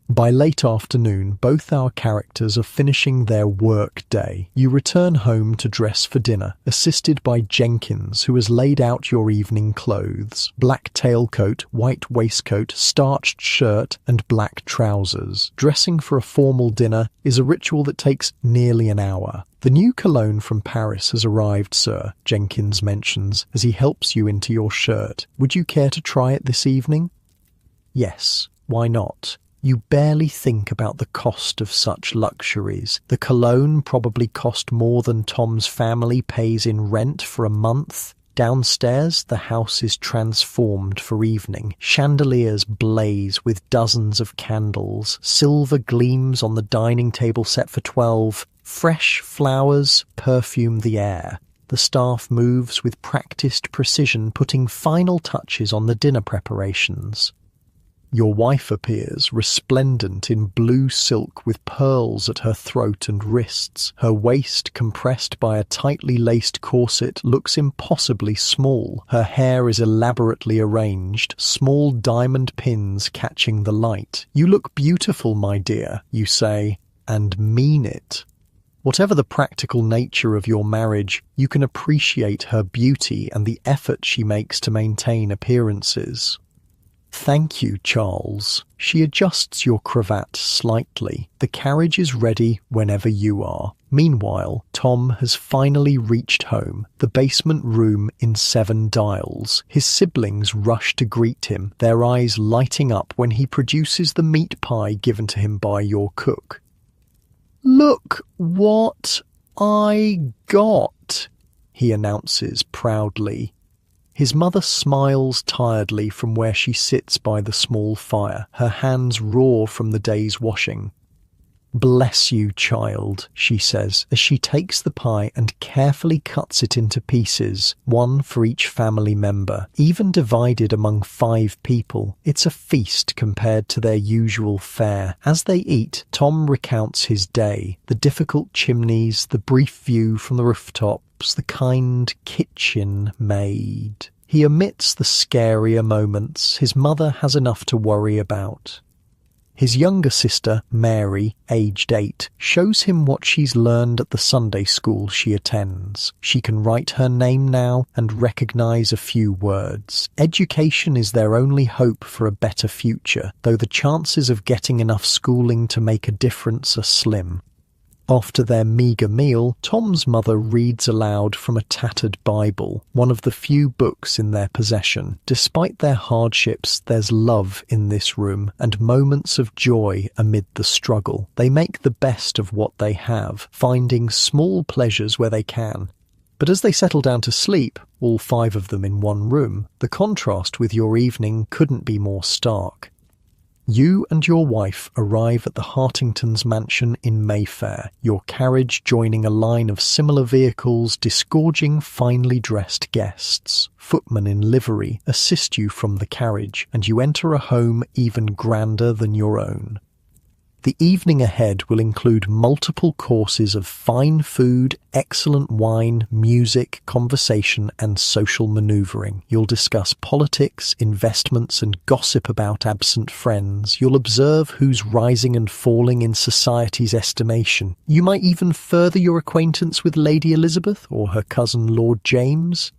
By late afternoon, both our characters are finishing their work day. You return home to dress for dinner, assisted by Jenkins, who has laid out your evening clothes: black tailcoat, white waistcoat, starched shirt, and black trousers. Dressing for a formal dinner is a ritual that takes nearly an hour. "The new cologne from Paris has arrived, sir," Jenkins mentions, as he helps you into your shirt. "Would you care to try it this evening?" "Yes, why not?" You barely think about the cost of such luxuries. The cologne probably cost more than Tom's family pays in rent for a month. Downstairs, the house is transformed for evening. Chandeliers blaze with dozens of candles. Silver gleams on the dining table set for 12. Fresh flowers perfume the air. The staff moves with practiced precision, putting final touches on the dinner preparations. Your wife appears, resplendent in blue silk with pearls at her throat and wrists. Her waist, compressed by a tightly laced corset, looks impossibly small. Her hair is elaborately arranged, small diamond pins catching the light. "You look beautiful, my dear," you say, and mean it. Whatever the practical nature of your marriage, you can appreciate her beauty and the effort she makes to maintain appearances. "Thank you, Charles." She adjusts your cravat slightly. The carriage is ready whenever you are. Meanwhile, Tom has finally reached home, the basement room in 7 Dials. His siblings rush to greet him, their eyes lighting up when he produces the meat pie given to him by your cook. "Look what I got," he announces proudly. His mother smiles tiredly from where she sits by the small fire, her hands raw from the day's washing. "Bless you, child," she says, as she takes the pie and carefully cuts it into pieces, one for each family member, even divided among 5 people. It's a feast compared to their usual fare. As they eat, Tom recounts his day, the difficult chimneys, the brief view from the rooftops, the kind kitchen maid. He omits the scarier moments. His mother has enough to worry about. His younger sister, Mary, aged 8, shows him what she's learned at the Sunday school she attends. She can write her name now and recognize a few words. Education is their only hope for a better future, though the chances of getting enough schooling to make a difference are slim. After their meagre meal, Tom's mother reads aloud from a tattered Bible, one of the few books in their possession. Despite their hardships, there's love in this room and moments of joy amid the struggle. They make the best of what they have, finding small pleasures where they can. But as they settle down to sleep, all 5 of them in one room, the contrast with your evening couldn't be more stark. You and your wife arrive at the Hartingtons' mansion in Mayfair, your carriage joining a line of similar vehicles disgorging finely dressed guests. Footmen in livery assist you from the carriage, and you enter a home even grander than your own. The evening ahead will include multiple courses of fine food, excellent wine, music, conversation, and social manoeuvring. You'll discuss politics, investments, and gossip about absent friends. You'll observe who's rising and falling in society's estimation. You might even further your acquaintance with Lady Elizabeth or her cousin Lord James.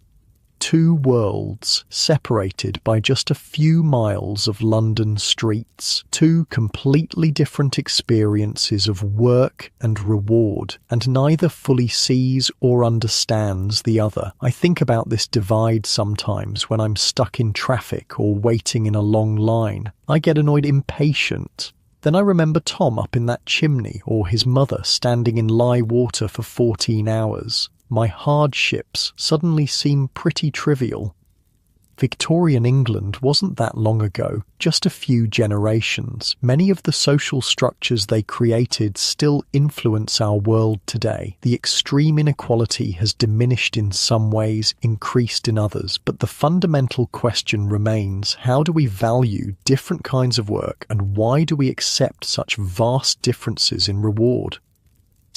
two worlds separated by just a few miles of London streets, two completely different experiences of work and reward, and neither fully sees or understands the other. I think about this divide sometimes when I'm stuck in traffic or waiting in a long line. I get annoyed, impatient. Then I remember Tom up in that chimney, or his mother standing in lye water for 14 hours. My hardships suddenly seem pretty trivial. Victorian England wasn't that long ago, just a few generations. Many of the social structures they created still influence our world today. The extreme inequality has diminished in some ways, increased in others, but the fundamental question remains: how do we value different kinds of work, and why do we accept such vast differences in reward?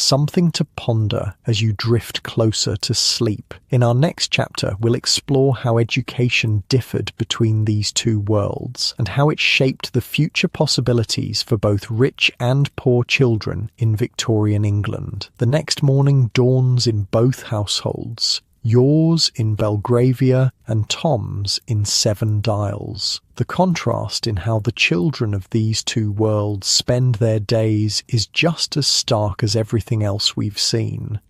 Something to ponder as you drift closer to sleep. In our next chapter, we'll explore how education differed between these two worlds and how it shaped the future possibilities for both rich and poor children in Victorian England. The next morning dawns in both households. Yours in Belgravia and Tom's in Seven Dials. The contrast in how the children of these two worlds spend their days is just as stark as everything else we've seen.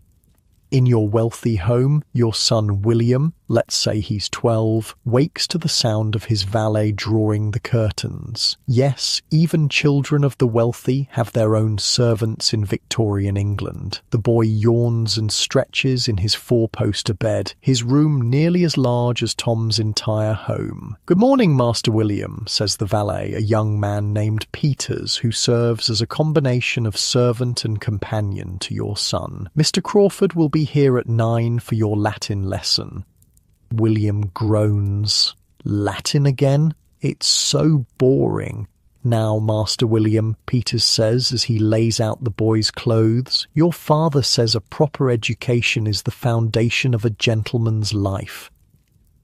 In your wealthy home, your son William, let's say he's 12, wakes to the sound of his valet drawing the curtains. Yes, even children of the wealthy have their own servants in Victorian England. The boy yawns and stretches in his four-poster bed, his room nearly as large as Tom's entire home. "Good morning, Master William," says the valet, a young man named Peters, who serves as a combination of servant and companion to your son. "Mr. Crawford will be here at 9 for your Latin lesson." William groans. "Latin again? It's so boring." "Now, Master William," Peters says as he lays out the boy's clothes, "your father says a proper education is the foundation of a gentleman's life."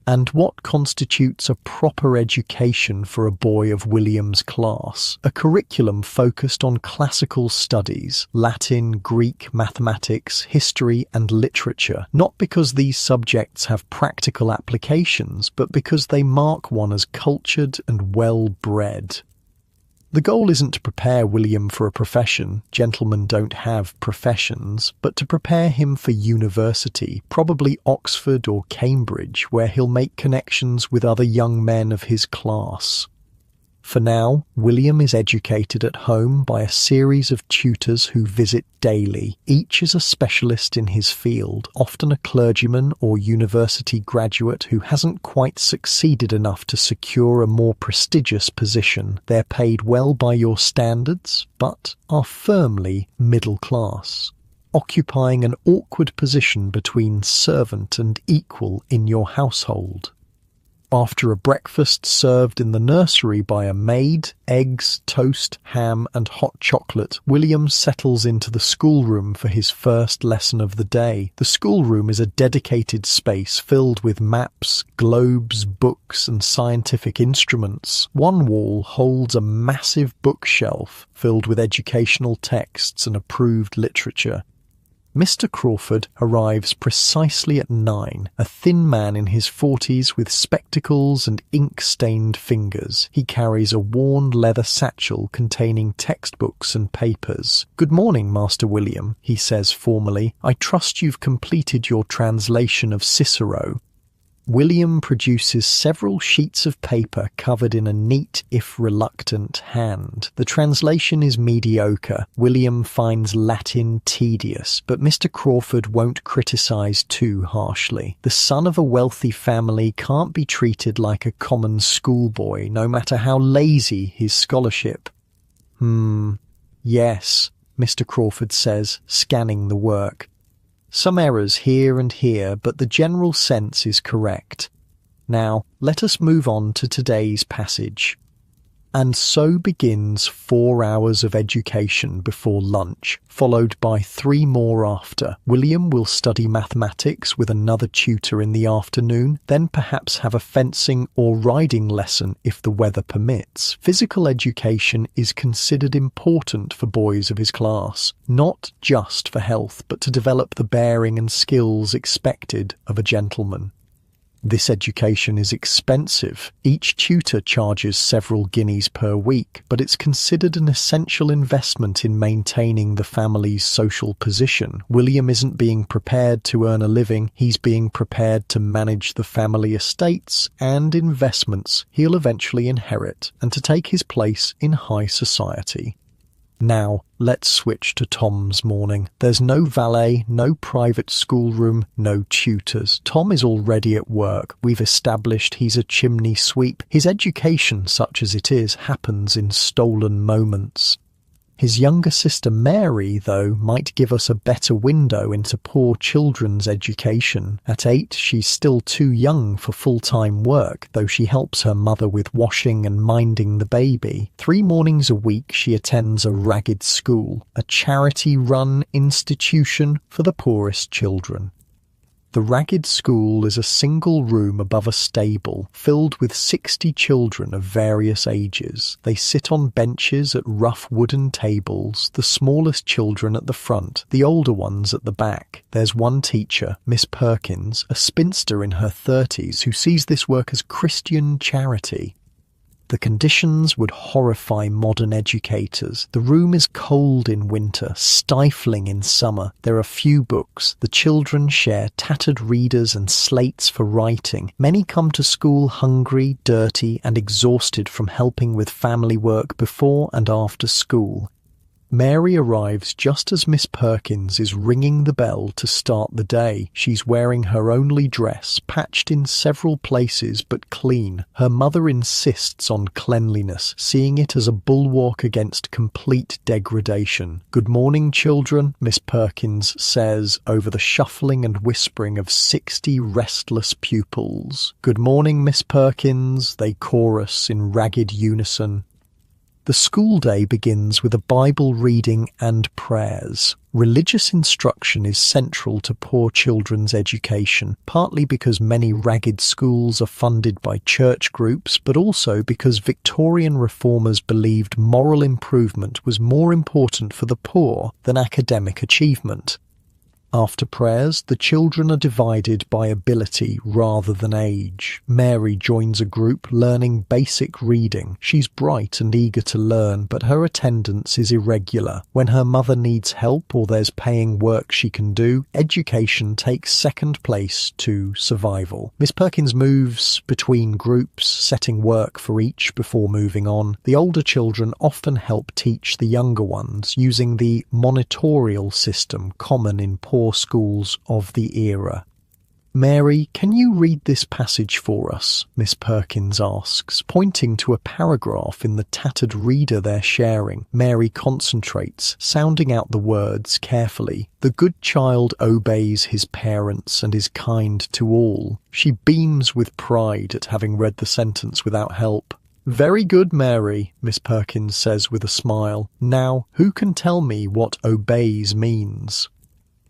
And what constitutes a proper education for a boy of William's class? A curriculum focused on classical studies, Latin, Greek, mathematics, history and literature, not because these subjects have practical applications, but because they mark one as cultured and well-bred. The goal isn't to prepare William for a profession, gentlemen don't have professions, but to prepare him for university, probably Oxford or Cambridge, where he'll make connections with other young men of his class. For now, William is educated at home by a series of tutors who visit daily. Each is a specialist in his field, often a clergyman or university graduate who hasn't quite succeeded enough to secure a more prestigious position. They're paid well by your standards, but are firmly middle class, occupying an awkward position between servant and equal in your household. After a breakfast served in the nursery by a maid, eggs, toast, ham and hot chocolate, William settles into the schoolroom for his first lesson of the day. The schoolroom is a dedicated space filled with maps, globes, books and scientific instruments. One wall holds a massive bookshelf filled with educational texts and approved literature. Mr. Crawford arrives precisely at 9, a thin man in his 40s with spectacles and ink-stained fingers. He carries a worn leather satchel containing textbooks and papers. "Good morning, Master William," he says formally. "I trust you've completed your translation of Cicero." William produces several sheets of paper covered in a neat, if reluctant, hand. The translation is mediocre. William finds Latin tedious, but Mr. Crawford won't criticise too harshly. The son of a wealthy family can't be treated like a common schoolboy, no matter how lazy his scholarship. Yes, Mr. Crawford says, scanning the work. Some errors here and here, but the general sense is correct. Now, let us move on to today's passage. And so begins 4 hours of education before lunch, followed by 3 more after. William will study mathematics with another tutor in the afternoon, then perhaps have a fencing or riding lesson if the weather permits. Physical education is considered important for boys of his class, not just for health, but to develop the bearing and skills expected of a gentleman. This education is expensive. Each tutor charges several guineas per week, but it's considered an essential investment in maintaining the family's social position. William isn't being prepared to earn a living, he's being prepared to manage the family estates and investments he'll eventually inherit and to take his place in high society. Now, let's switch to Tom's morning. There's no valet, no private schoolroom, no tutors. Tom is already at work. We've established he's a chimney sweep. His education, such as it is, happens in stolen moments. His younger sister Mary, though, might give us a better window into poor children's education. At 8, she's still too young for full-time work, though she helps her mother with washing and minding the baby. 3 mornings a week she attends a ragged school, a charity-run institution for the poorest children. The ragged school is a single room above a stable, filled with 60 children of various ages. They sit on benches at rough wooden tables, the smallest children at the front, the older ones at the back. There's one teacher, Miss Perkins, a spinster in her 30s, who sees this work as Christian charity. The conditions would horrify modern educators. The room is cold in winter, stifling in summer. There are few books. The children share tattered readers and slates for writing. Many come to school hungry, dirty, and exhausted from helping with family work before and after school. Mary arrives just as Miss Perkins is ringing the bell to start the day. She's wearing her only dress, patched in several places but clean. Her mother insists on cleanliness, seeing it as a bulwark against complete degradation. "Good morning, children," Miss Perkins says over the shuffling and whispering of 60 restless pupils. "Good morning, Miss Perkins," they chorus in ragged unison. The school day begins with a Bible reading and prayers. Religious instruction is central to poor children's education, partly because many ragged schools are funded by church groups, but also because Victorian reformers believed moral improvement was more important for the poor than academic achievement. After prayers, the children are divided by ability rather than age. Mary joins a group learning basic reading. She's bright and eager to learn, but her attendance is irregular. When her mother needs help or there's paying work she can do, education takes second place to survival. Miss Perkins moves between groups, setting work for each before moving on. The older children often help teach the younger ones, using the monitorial system common in poor schools of the era. "Mary, can you read this passage for us?" Miss Perkins asks, pointing to a paragraph in the tattered reader they're sharing. Mary concentrates, sounding out the words carefully. "The good child obeys his parents and is kind to all." She beams with pride at having read the sentence without help. "Very good, Mary," Miss Perkins says with a smile. "Now, who can tell me what obeys means?"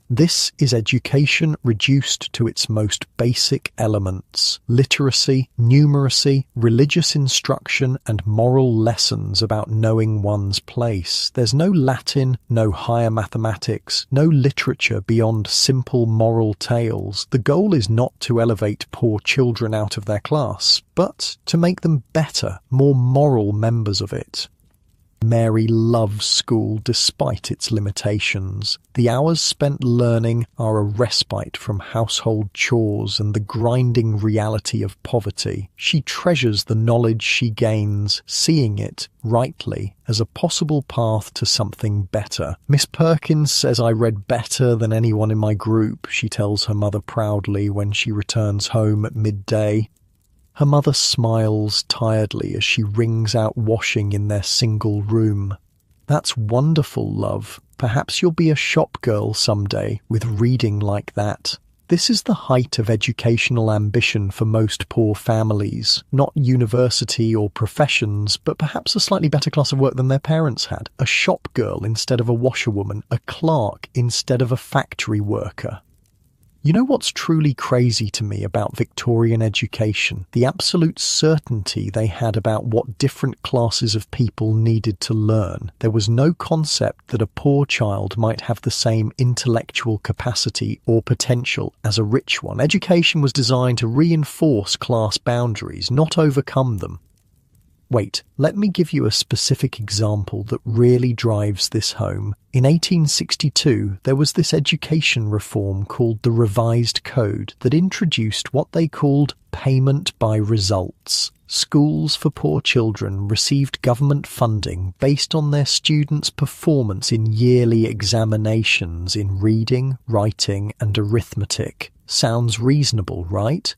This is education reduced to its most basic elements: literacy, numeracy, religious instruction, and moral lessons about knowing one's place. There's no Latin, no higher mathematics, no literature beyond simple moral tales. The goal is not to elevate poor children out of their class, but to make them better, more moral members of it. Mary loves school despite its limitations. The hours spent learning are a respite from household chores and the grinding reality of poverty. She treasures the knowledge she gains, seeing it, rightly, as a possible path to something better. "Miss Perkins says I read better than anyone in my group," she tells her mother proudly when she returns home at midday. Her mother smiles tiredly as she wrings out washing in their single room. "That's wonderful, love. Perhaps you'll be a shop girl someday with reading like that." This is the height of educational ambition for most poor families. Not university or professions, but perhaps a slightly better class of work than their parents had. A shop girl instead of a washerwoman, a clerk instead of a factory worker. You know what's truly crazy to me about Victorian education? The absolute certainty they had about what different classes of people needed to learn. There was no concept that a poor child might have the same intellectual capacity or potential as a rich one. Education was designed to reinforce class boundaries, not overcome them. Wait, let me give you a specific example that really drives this home. In 1862, there was this education reform called the Revised Code that introduced what they called payment by results. Schools for poor children received government funding based on their students' performance in yearly examinations in reading, writing, and arithmetic. Sounds reasonable, right?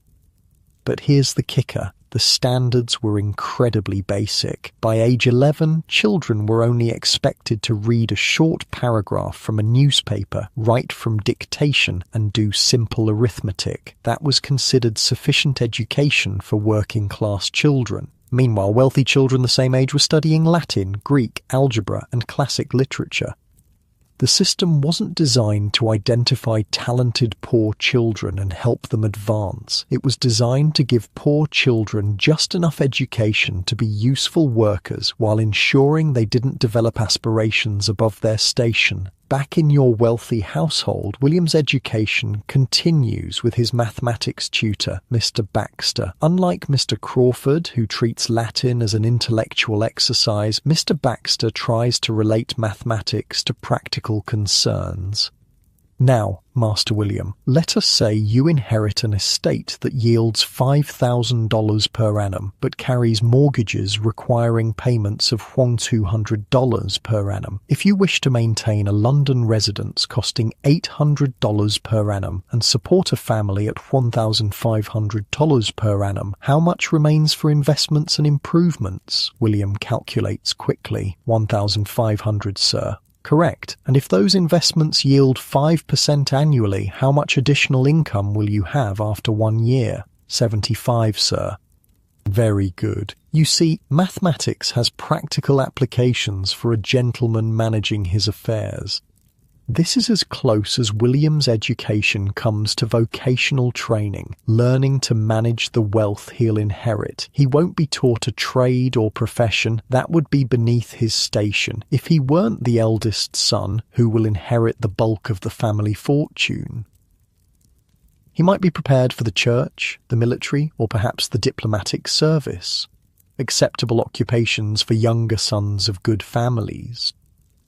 But here's the kicker. The standards were incredibly basic. By age 11, children were only expected to read a short paragraph from a newspaper, write from dictation, and do simple arithmetic. That was considered sufficient education for working-class children. Meanwhile, wealthy children the same age were studying Latin, Greek, algebra, and classic literature. The system wasn't designed to identify talented poor children and help them advance. It was designed to give poor children just enough education to be useful workers while ensuring they didn't develop aspirations above their station. Back in your wealthy household, William's education continues with his mathematics tutor, Mr. Baxter. Unlike Mr. Crawford, who treats Latin as an intellectual exercise, Mr. Baxter tries to relate mathematics to practical concerns. Now, Master William, let us say you inherit an estate that yields $5,000 per annum, but carries mortgages requiring payments of $200 per annum. If you wish to maintain a London residence costing $800 per annum and support a family at $1,500 per annum, how much remains for investments and improvements? William calculates quickly. 1,500, sir. Correct. And if those investments yield 5% annually, how much additional income will you have after 1 year? 75, sir. Very good. You see, mathematics has practical applications for a gentleman managing his affairs. This is as close as William's education comes to vocational training, learning to manage the wealth he'll inherit. He won't be taught a trade or profession. That would be beneath his station. If he weren't the eldest son, who will inherit the bulk of the family fortune. He might be prepared for the church, the military, or perhaps the diplomatic service. Acceptable occupations for younger sons of good families.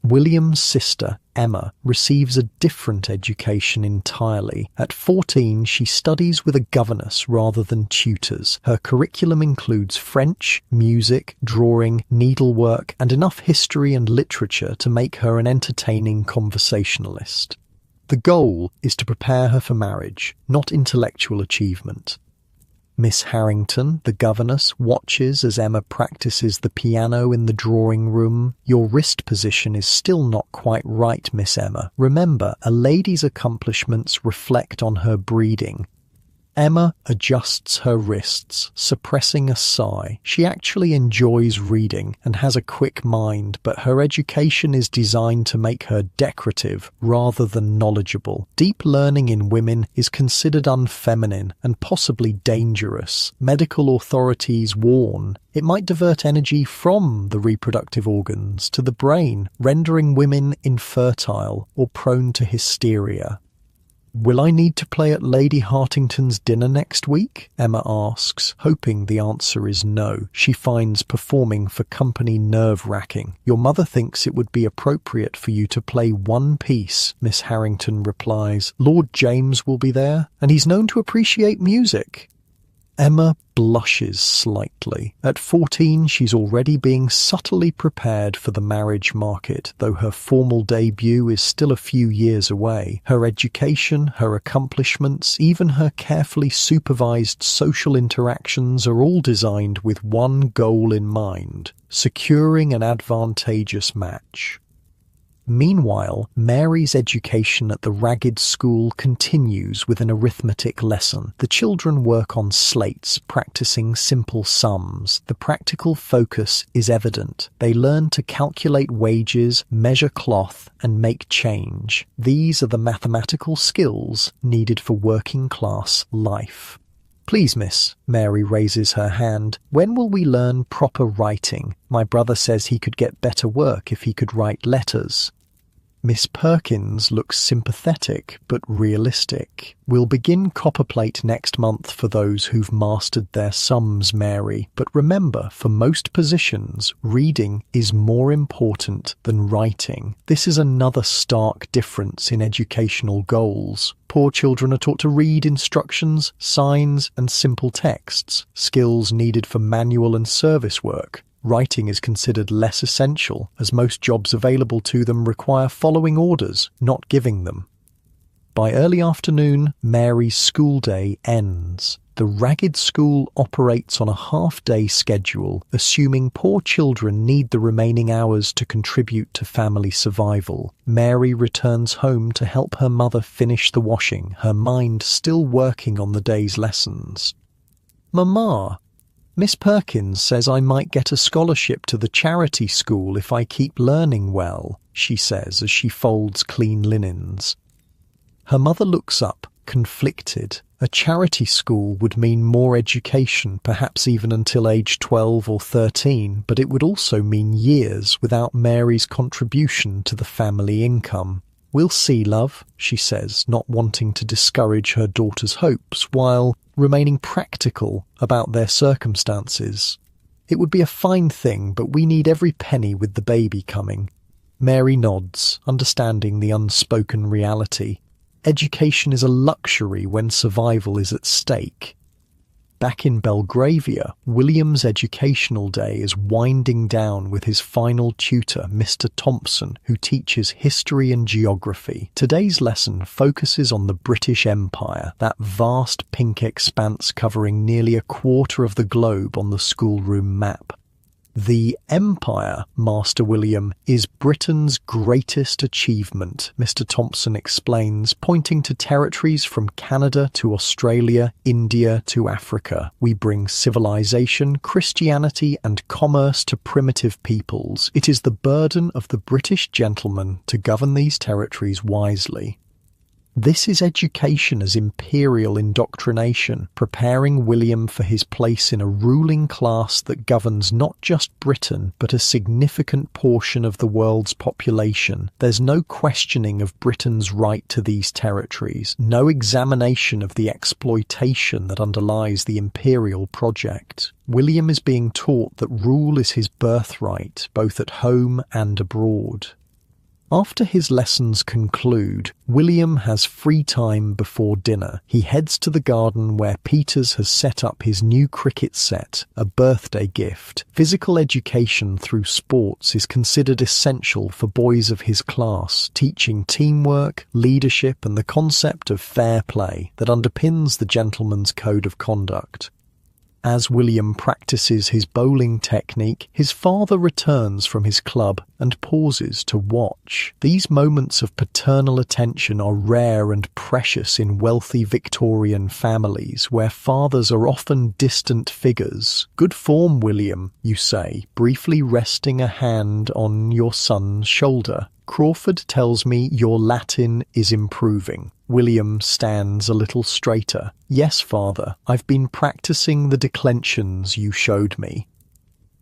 William's sister, Emma, receives a different education entirely. At 14, she studies with a governess rather than tutors. Her curriculum includes French, music, drawing, needlework, and enough history and literature to make her an entertaining conversationalist. The goal is to prepare her for marriage, not intellectual achievement. Miss Harrington, the governess, watches as Emma practices the piano in the drawing room. Your wrist position is still not quite right, Miss Emma. Remember, a lady's accomplishments reflect on her breeding. Emma adjusts her wrists, suppressing a sigh. She actually enjoys reading and has a quick mind, but her education is designed to make her decorative rather than knowledgeable. Deep learning in women is considered unfeminine and possibly dangerous. Medical authorities warn it might divert energy from the reproductive organs to the brain, rendering women infertile or prone to hysteria. Will I need to play at Lady Hartington's dinner next week? Emma asks, hoping the answer is no. She finds performing for company nerve-wracking. Your mother thinks it would be appropriate for you to play one piece, Miss Harrington replies. Lord James will be there, and he's known to appreciate music. Emma blushes slightly. At 14, she's already being subtly prepared for the marriage market, though her formal debut is still a few years away. Her education, her accomplishments, even her carefully supervised social interactions are all designed with one goal in mind: securing an advantageous match. Meanwhile, Mary's education at the ragged school continues with an arithmetic lesson. The children work on slates, practicing simple sums. The practical focus is evident. They learn to calculate wages, measure cloth, and make change. These are the mathematical skills needed for working-class life. "Please, miss," Mary raises her hand, "when will we learn proper writing? My brother says he could get better work if he could write letters." Miss Perkins looks sympathetic but realistic. "We'll begin copperplate next month for those who've mastered their sums, Mary. But remember, for most positions, reading is more important than writing. This is another stark difference in educational goals. Poor children are taught to read instructions, signs, and simple texts, skills needed for manual and service work. Writing is considered less essential, as most jobs available to them require following orders, not giving them." By early afternoon, Mary's school day ends. The ragged school operates on a half-day schedule, assuming poor children need the remaining hours to contribute to family survival. Mary returns home to help her mother finish the washing, her mind still working on the day's lessons. "Mama, Miss Perkins says I might get a scholarship to the charity school if I keep learning well," she says as she folds clean linens. Her mother looks up, conflicted. A charity school would mean more education, perhaps even until age 12 or 13, but it would also mean years without Mary's contribution to the family income. "We'll see, love," she says, not wanting to discourage her daughter's hopes, while remaining practical about their circumstances. "It would be a fine thing, but we need every penny with the baby coming." Mary nods, understanding the unspoken reality. Education is a luxury when survival is at stake. Back in Belgravia, William's educational day is winding down with his final tutor, Mr. Thompson, who teaches history and geography. Today's lesson focuses on the British Empire, that vast pink expanse covering nearly a quarter of the globe on the schoolroom map. "The Empire, Master William, is Britain's greatest achievement," Mr. Thompson explains, pointing to territories from Canada to Australia, India to Africa. "We bring civilization, Christianity, and commerce to primitive peoples. It is the burden of the British gentleman to govern these territories wisely." This is education as imperial indoctrination, preparing William for his place in a ruling class that governs not just Britain, but a significant portion of the world's population. There's no questioning of Britain's right to these territories, no examination of the exploitation that underlies the imperial project. William is being taught that rule is his birthright, both at home and abroad. After his lessons conclude, William has free time before dinner. He heads to the garden where Peters has set up his new cricket set, a birthday gift. Physical education through sports is considered essential for boys of his class, teaching teamwork, leadership, and the concept of fair play that underpins the gentleman's code of conduct. As William practices his bowling technique, his father returns from his club and pauses to watch. These moments of paternal attention are rare and precious in wealthy Victorian families, where fathers are often distant figures. "Good form, William," you say, briefly resting a hand on your son's shoulder. "Crawford tells me your Latin is improving." William stands a little straighter. "Yes, father, I've been practicing the declensions you showed me."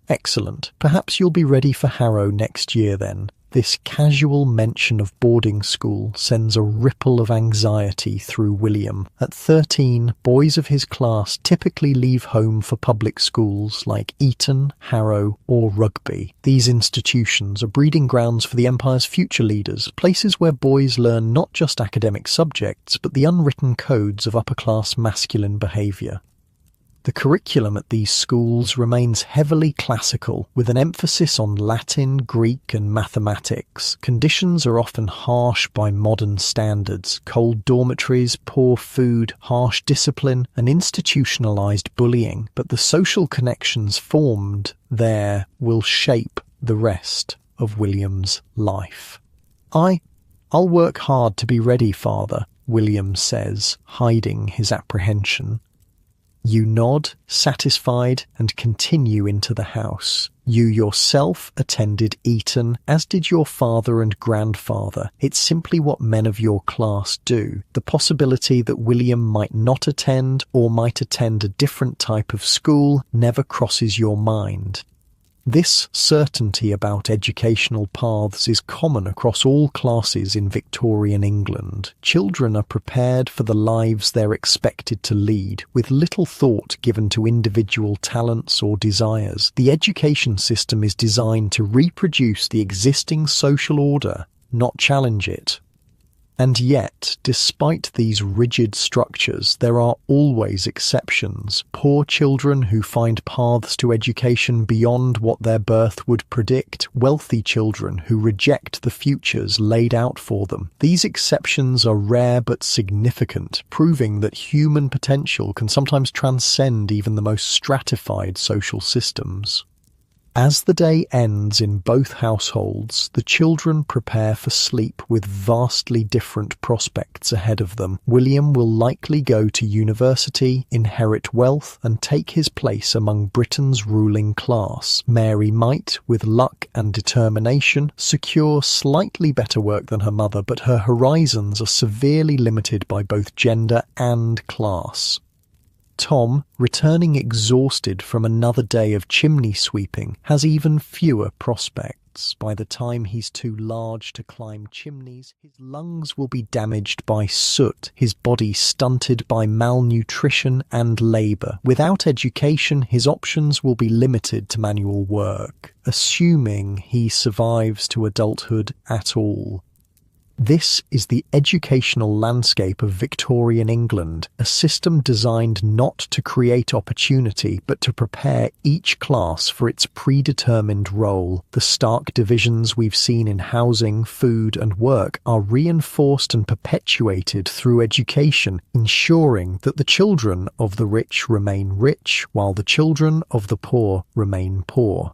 "Excellent. Perhaps you'll be ready for Harrow next year then." This casual mention of boarding school sends a ripple of anxiety through William. At 13, boys of his class typically leave home for public schools like Eton, Harrow, or Rugby. These institutions are breeding grounds for the Empire's future leaders, places where boys learn not just academic subjects, but the unwritten codes of upper-class masculine behaviour. The curriculum at these schools remains heavily classical, with an emphasis on Latin, Greek, and mathematics. Conditions are often harsh by modern standards: cold dormitories, poor food, harsh discipline, and institutionalized bullying. But the social connections formed there will shape the rest of William's life. I'll work hard to be ready, father, William says, hiding his apprehension. You nod, satisfied, and continue into the house. You yourself attended Eton, as did your father and grandfather. It's simply what men of your class do. The possibility that William might not attend or might attend a different type of school never crosses your mind. This certainty about educational paths is common across all classes in Victorian England. Children are prepared for the lives they're expected to lead, with little thought given to individual talents or desires. The education system is designed to reproduce the existing social order, not challenge it. And yet, despite these rigid structures, there are always exceptions. Poor children who find paths to education beyond what their birth would predict, wealthy children who reject the futures laid out for them. These exceptions are rare but significant, proving that human potential can sometimes transcend even the most stratified social systems. As the day ends in both households, the children prepare for sleep with vastly different prospects ahead of them. William will likely go to university, inherit wealth, and take his place among Britain's ruling class. Mary might, with luck and determination, secure slightly better work than her mother, but her horizons are severely limited by both gender and class. Tom, returning exhausted from another day of chimney sweeping, has even fewer prospects. By the time he's too large to climb chimneys, his lungs will be damaged by soot, his body stunted by malnutrition and labour. Without education, his options will be limited to manual work, assuming he survives to adulthood at all. This is the educational landscape of Victorian England, a system designed not to create opportunity but to prepare each class for its predetermined role. The stark divisions we've seen in housing, food and work are reinforced and perpetuated through education, ensuring that the children of the rich remain rich while the children of the poor remain poor.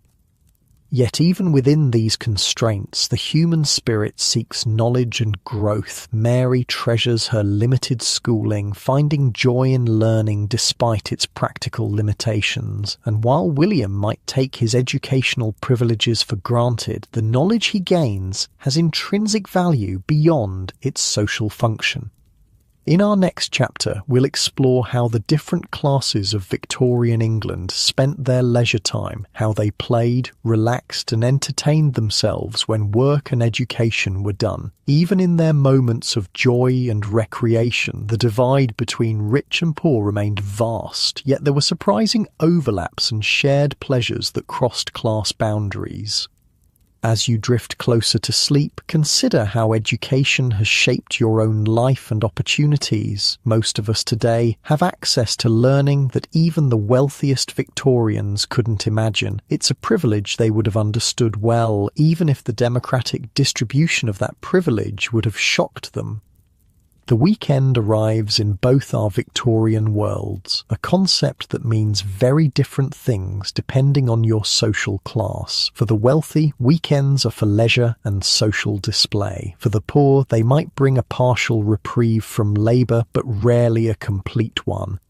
Yet even within these constraints, the human spirit seeks knowledge and growth. Mary treasures her limited schooling, finding joy in learning despite its practical limitations. And while William might take his educational privileges for granted, the knowledge he gains has intrinsic value beyond its social function. In our next chapter, we'll explore how the different classes of Victorian England spent their leisure time, how they played, relaxed and entertained themselves when work and education were done. Even in their moments of joy and recreation, the divide between rich and poor remained vast, yet there were surprising overlaps and shared pleasures that crossed class boundaries. As you drift closer to sleep, consider how education has shaped your own life and opportunities. Most of us today have access to learning that even the wealthiest Victorians couldn't imagine. It's a privilege they would have understood well, even if the democratic distribution of that privilege would have shocked them. The weekend arrives in both our Victorian worlds, a concept that means very different things depending on your social class. For the wealthy, weekends are for leisure and social display. For the poor, they might bring a partial reprieve from labour, but rarely a complete one.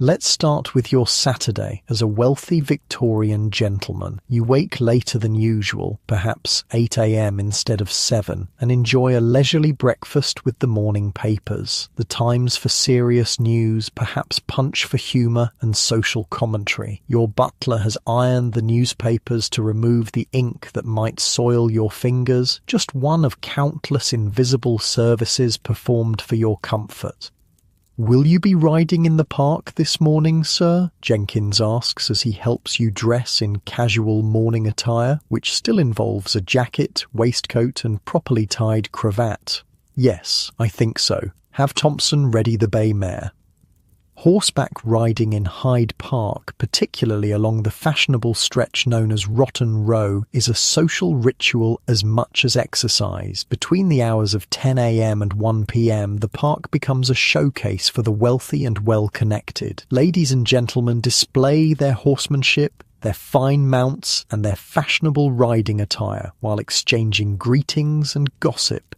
Let's start with your Saturday. As a wealthy Victorian gentleman, you wake later than usual, perhaps 8 a.m. instead of 7, and enjoy a leisurely breakfast with the morning papers. The Times for serious news, perhaps Punch for humour and social commentary. Your butler has ironed the newspapers to remove the ink that might soil your fingers, just one of countless invisible services performed for your comfort. "Will you be riding in the park this morning, sir?" Jenkins asks as he helps you dress in casual morning attire, which still involves a jacket, waistcoat and properly tied cravat. "Yes, I think so. Have Thompson ready the bay mare." Horseback riding in Hyde Park, particularly along the fashionable stretch known as Rotten Row, is a social ritual as much as exercise. Between the hours of 10 a.m. and 1 p.m, the park becomes a showcase for the wealthy and well-connected. Ladies and gentlemen display their horsemanship, their fine mounts and their fashionable riding attire, while exchanging greetings and gossip.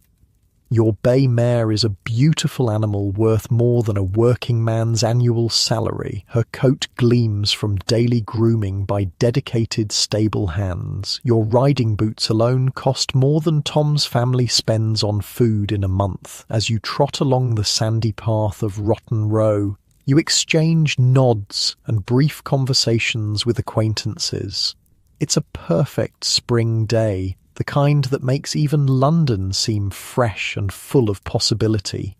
Your bay mare is a beautiful animal worth more than a working man's annual salary. Her coat gleams from daily grooming by dedicated stable hands. Your riding boots alone cost more than Tom's family spends on food in a month. As you trot along the sandy path of Rotten Row, you exchange nods and brief conversations with acquaintances. It's a perfect spring day, the kind that makes even London seem fresh and full of possibility.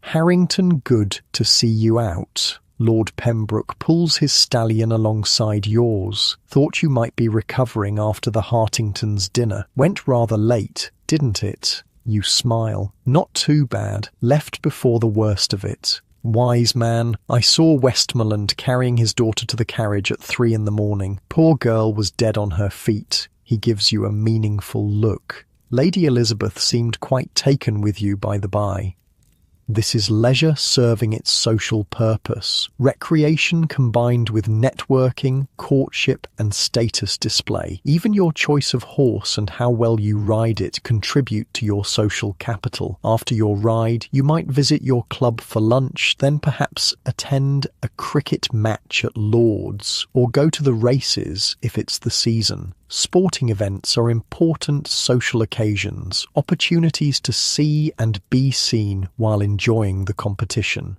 Harrington, good to see you out. Lord Pembroke pulls his stallion alongside yours. Thought you might be recovering after the Hartingtons' dinner. Went rather late, didn't it? You smile. Not too bad. Left before the worst of it. Wise man, I saw Westmoreland carrying his daughter to the carriage at 3 a.m. Poor girl was dead on her feet. He gives you a meaningful look. Lady Elizabeth seemed quite taken with you, by the by. This is leisure serving its social purpose, recreation combined with networking, courtship and status display. Even your choice of horse and how well you ride it contribute to your social capital. After your ride, you might visit your club for lunch, then perhaps attend a cricket match at Lord's, or go to the races if it's the season. Sporting events are important social occasions, opportunities to see and be seen while enjoying the competition.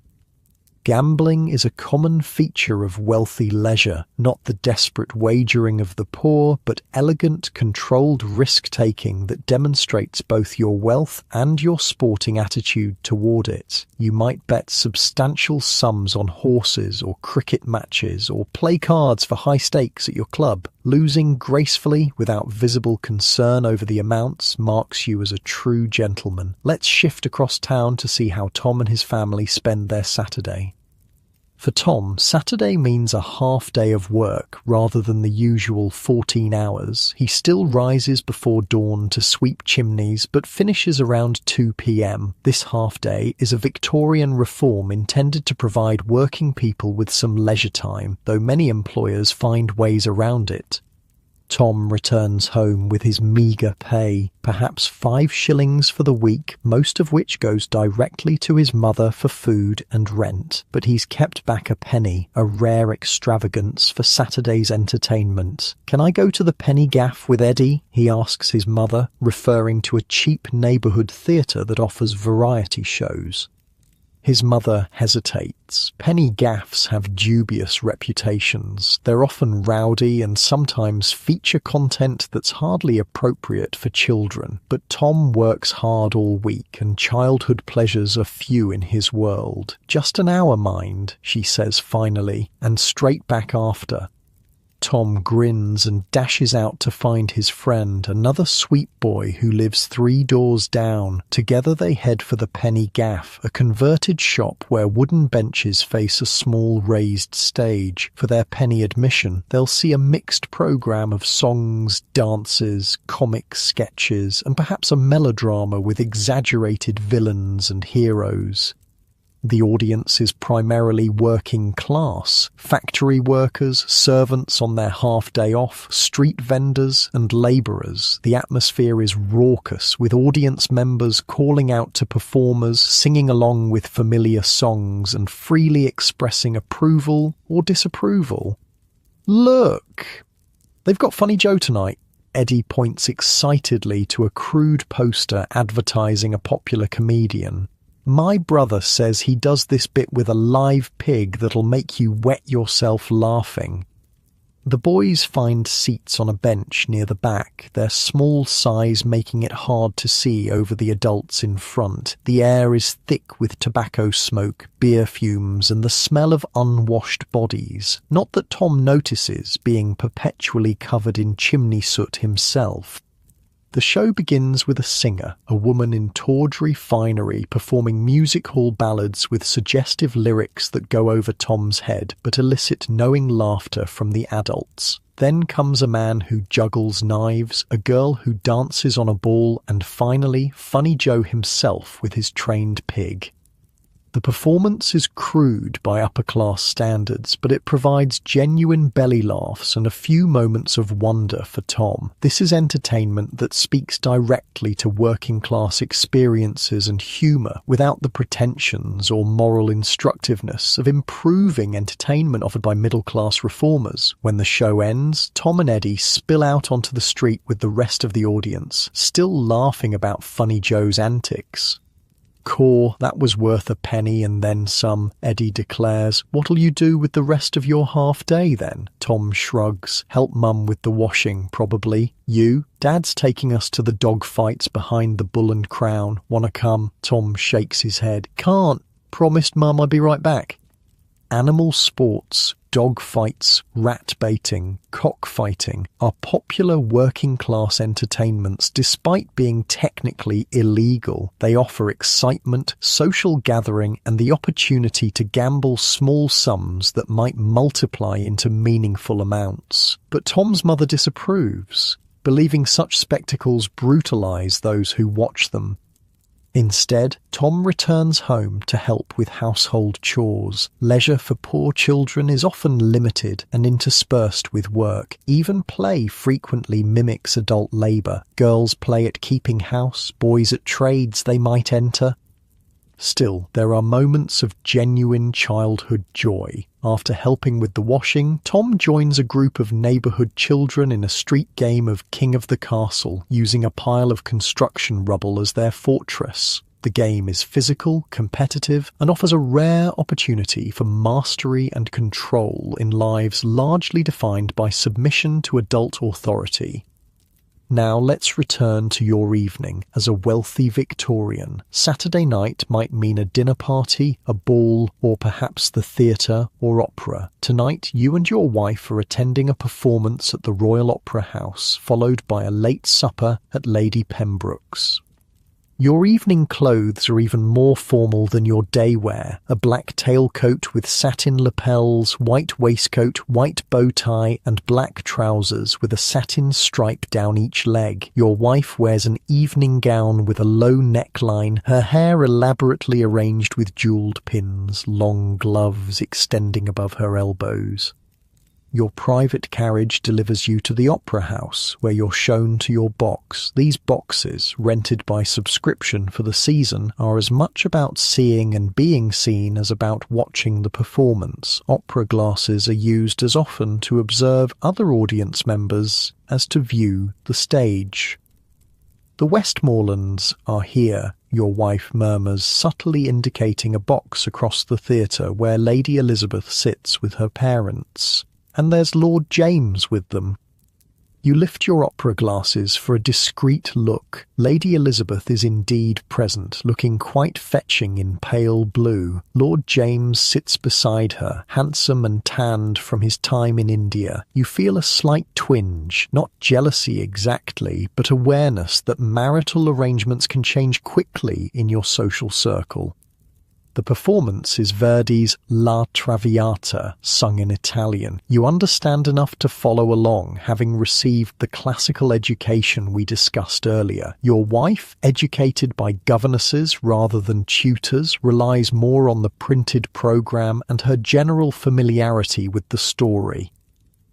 Gambling is a common feature of wealthy leisure, not the desperate wagering of the poor, but elegant, controlled risk-taking that demonstrates both your wealth and your sporting attitude toward it. You might bet substantial sums on horses or cricket matches, or play cards for high stakes at your club. Losing gracefully without visible concern over the amounts marks you as a true gentleman. Let's shift across town to see how Tom and his family spend their Saturday. For Tom, Saturday means a half day of work rather than the usual 14 hours. He still rises before dawn to sweep chimneys, but finishes around 2 p.m. This half day is a Victorian reform intended to provide working people with some leisure time, though many employers find ways around it. Tom returns home with his meagre pay, perhaps 5 shillings for the week, most of which goes directly to his mother for food and rent. But he's kept back a penny, a rare extravagance for Saturday's entertainment. "Can I go to the Penny Gaff with Eddie?" he asks his mother, referring to a cheap neighbourhood theatre that offers variety shows. His mother hesitates. Penny gaffs have dubious reputations. They're often rowdy and sometimes feature content that's hardly appropriate for children. But Tom works hard all week and childhood pleasures are few in his world. "Just an hour, mind," she says finally, and straight back after. Tom grins and dashes out to find his friend, another sweet boy who lives 3 doors down. Together they head for the Penny Gaff, a converted shop where wooden benches face a small raised stage. For their penny admission, they'll see a mixed programme of songs, dances, comic sketches, and perhaps a melodrama with exaggerated villains and heroes. The audience is primarily working class, factory workers, servants on their half-day off, street vendors and labourers. The atmosphere is raucous, with audience members calling out to performers, singing along with familiar songs and freely expressing approval or disapproval. "Look! They've got Funny Joe tonight." Eddie points excitedly to a crude poster advertising a popular comedian. "My brother says he does this bit with a live pig that'll make you wet yourself laughing." The boys find seats on a bench near the back, their small size making it hard to see over the adults in front. The air is thick with tobacco smoke, beer fumes, and the smell of unwashed bodies. Not that Tom notices, being perpetually covered in chimney soot himself. The show begins with a singer, a woman in tawdry finery performing music hall ballads with suggestive lyrics that go over Tom's head but elicit knowing laughter from the adults. Then comes a man who juggles knives, a girl who dances on a ball, and finally Funny Joe himself with his trained pig. The performance is crude by upper-class standards, but it provides genuine belly laughs and a few moments of wonder for Tom. This is entertainment that speaks directly to working-class experiences and humour without the pretensions or moral instructiveness of improving entertainment offered by middle-class reformers. When the show ends, Tom and Eddie spill out onto the street with the rest of the audience, still laughing about Funny Joe's antics. "Core, that was worth a penny and then some," Eddie declares. "What'll you do with the rest of your half day then?" Tom shrugs. "Help Mum with the washing, probably." "You? Dad's taking us to the dog fights behind the Bull and Crown. Wanna come?" Tom shakes his head. "Can't. Promised Mum I'd be right back." Animal sports, dog fights, rat baiting, cockfighting are popular working-class entertainments despite being technically illegal. They offer excitement, social gathering, and the opportunity to gamble small sums that might multiply into meaningful amounts. But Tom's mother disapproves, believing such spectacles brutalize those who watch them. Instead, Tom returns home to help with household chores. Leisure for poor children is often limited and interspersed with work. Even play frequently mimics adult labour. Girls play at keeping house, boys at trades they might enter. Still, there are moments of genuine childhood joy. After helping with the washing, Tom joins a group of neighbourhood children in a street game of King of the Castle, using a pile of construction rubble as their fortress. The game is physical, competitive, and offers a rare opportunity for mastery and control in lives largely defined by submission to adult authority. Now let's return to your evening as a wealthy Victorian. Saturday night might mean a dinner party, a ball, or perhaps the theatre or opera. Tonight, you and your wife are attending a performance at the Royal Opera House, followed by a late supper at Lady Pembroke's. Your evening clothes are even more formal than your day wear. A black tailcoat with satin lapels, white waistcoat, white bow tie, and black trousers with a satin stripe down each leg. Your wife wears an evening gown with a low neckline, her hair elaborately arranged with jewelled pins, long gloves extending above her elbows. Your private carriage delivers you to the opera house, where you're shown to your box. These boxes, rented by subscription for the season, are as much about seeing and being seen as about watching the performance. Opera glasses are used as often to observe other audience members as to view the stage. "The Westmorlands are here," your wife murmurs, subtly indicating a box across the theatre where Lady Elizabeth sits with her parents. "And there's Lord James with them." You lift your opera glasses for a discreet look. Lady Elizabeth is indeed present, looking quite fetching in pale blue. Lord James sits beside her, handsome and tanned from his time in India. You feel a slight twinge, not jealousy exactly, but awareness that marital arrangements can change quickly in your social circle. The performance is Verdi's La Traviata, sung in Italian. You understand enough to follow along, having received the classical education we discussed earlier. Your wife, educated by governesses rather than tutors, relies more on the printed programme and her general familiarity with the story.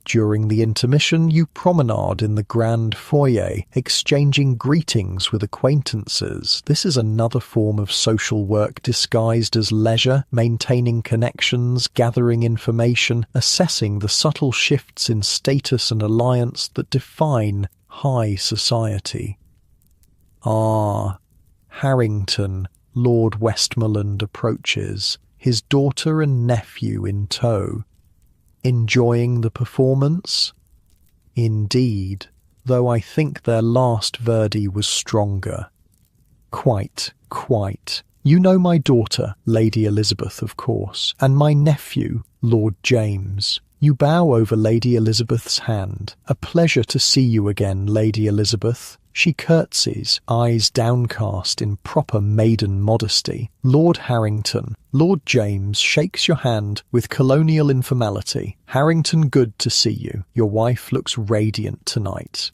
During the intermission, you promenade in the grand foyer, exchanging greetings with acquaintances. This is another form of social work disguised as leisure, maintaining connections, gathering information, assessing the subtle shifts in status and alliance that define high society. Harrington, Lord Westmoreland approaches, his daughter and nephew in tow. Enjoying the performance? Indeed, though I think their last Verdi was stronger. Quite. You know my daughter, Lady Elizabeth, of course, and my nephew, Lord James. You bow over Lady Elizabeth's hand. "A pleasure to see you again, Lady Elizabeth." She curtsies, eyes downcast in proper maiden modesty. Lord Harrington. Lord James shakes your hand with colonial informality. "Harrington, good to see you. Your wife looks radiant tonight."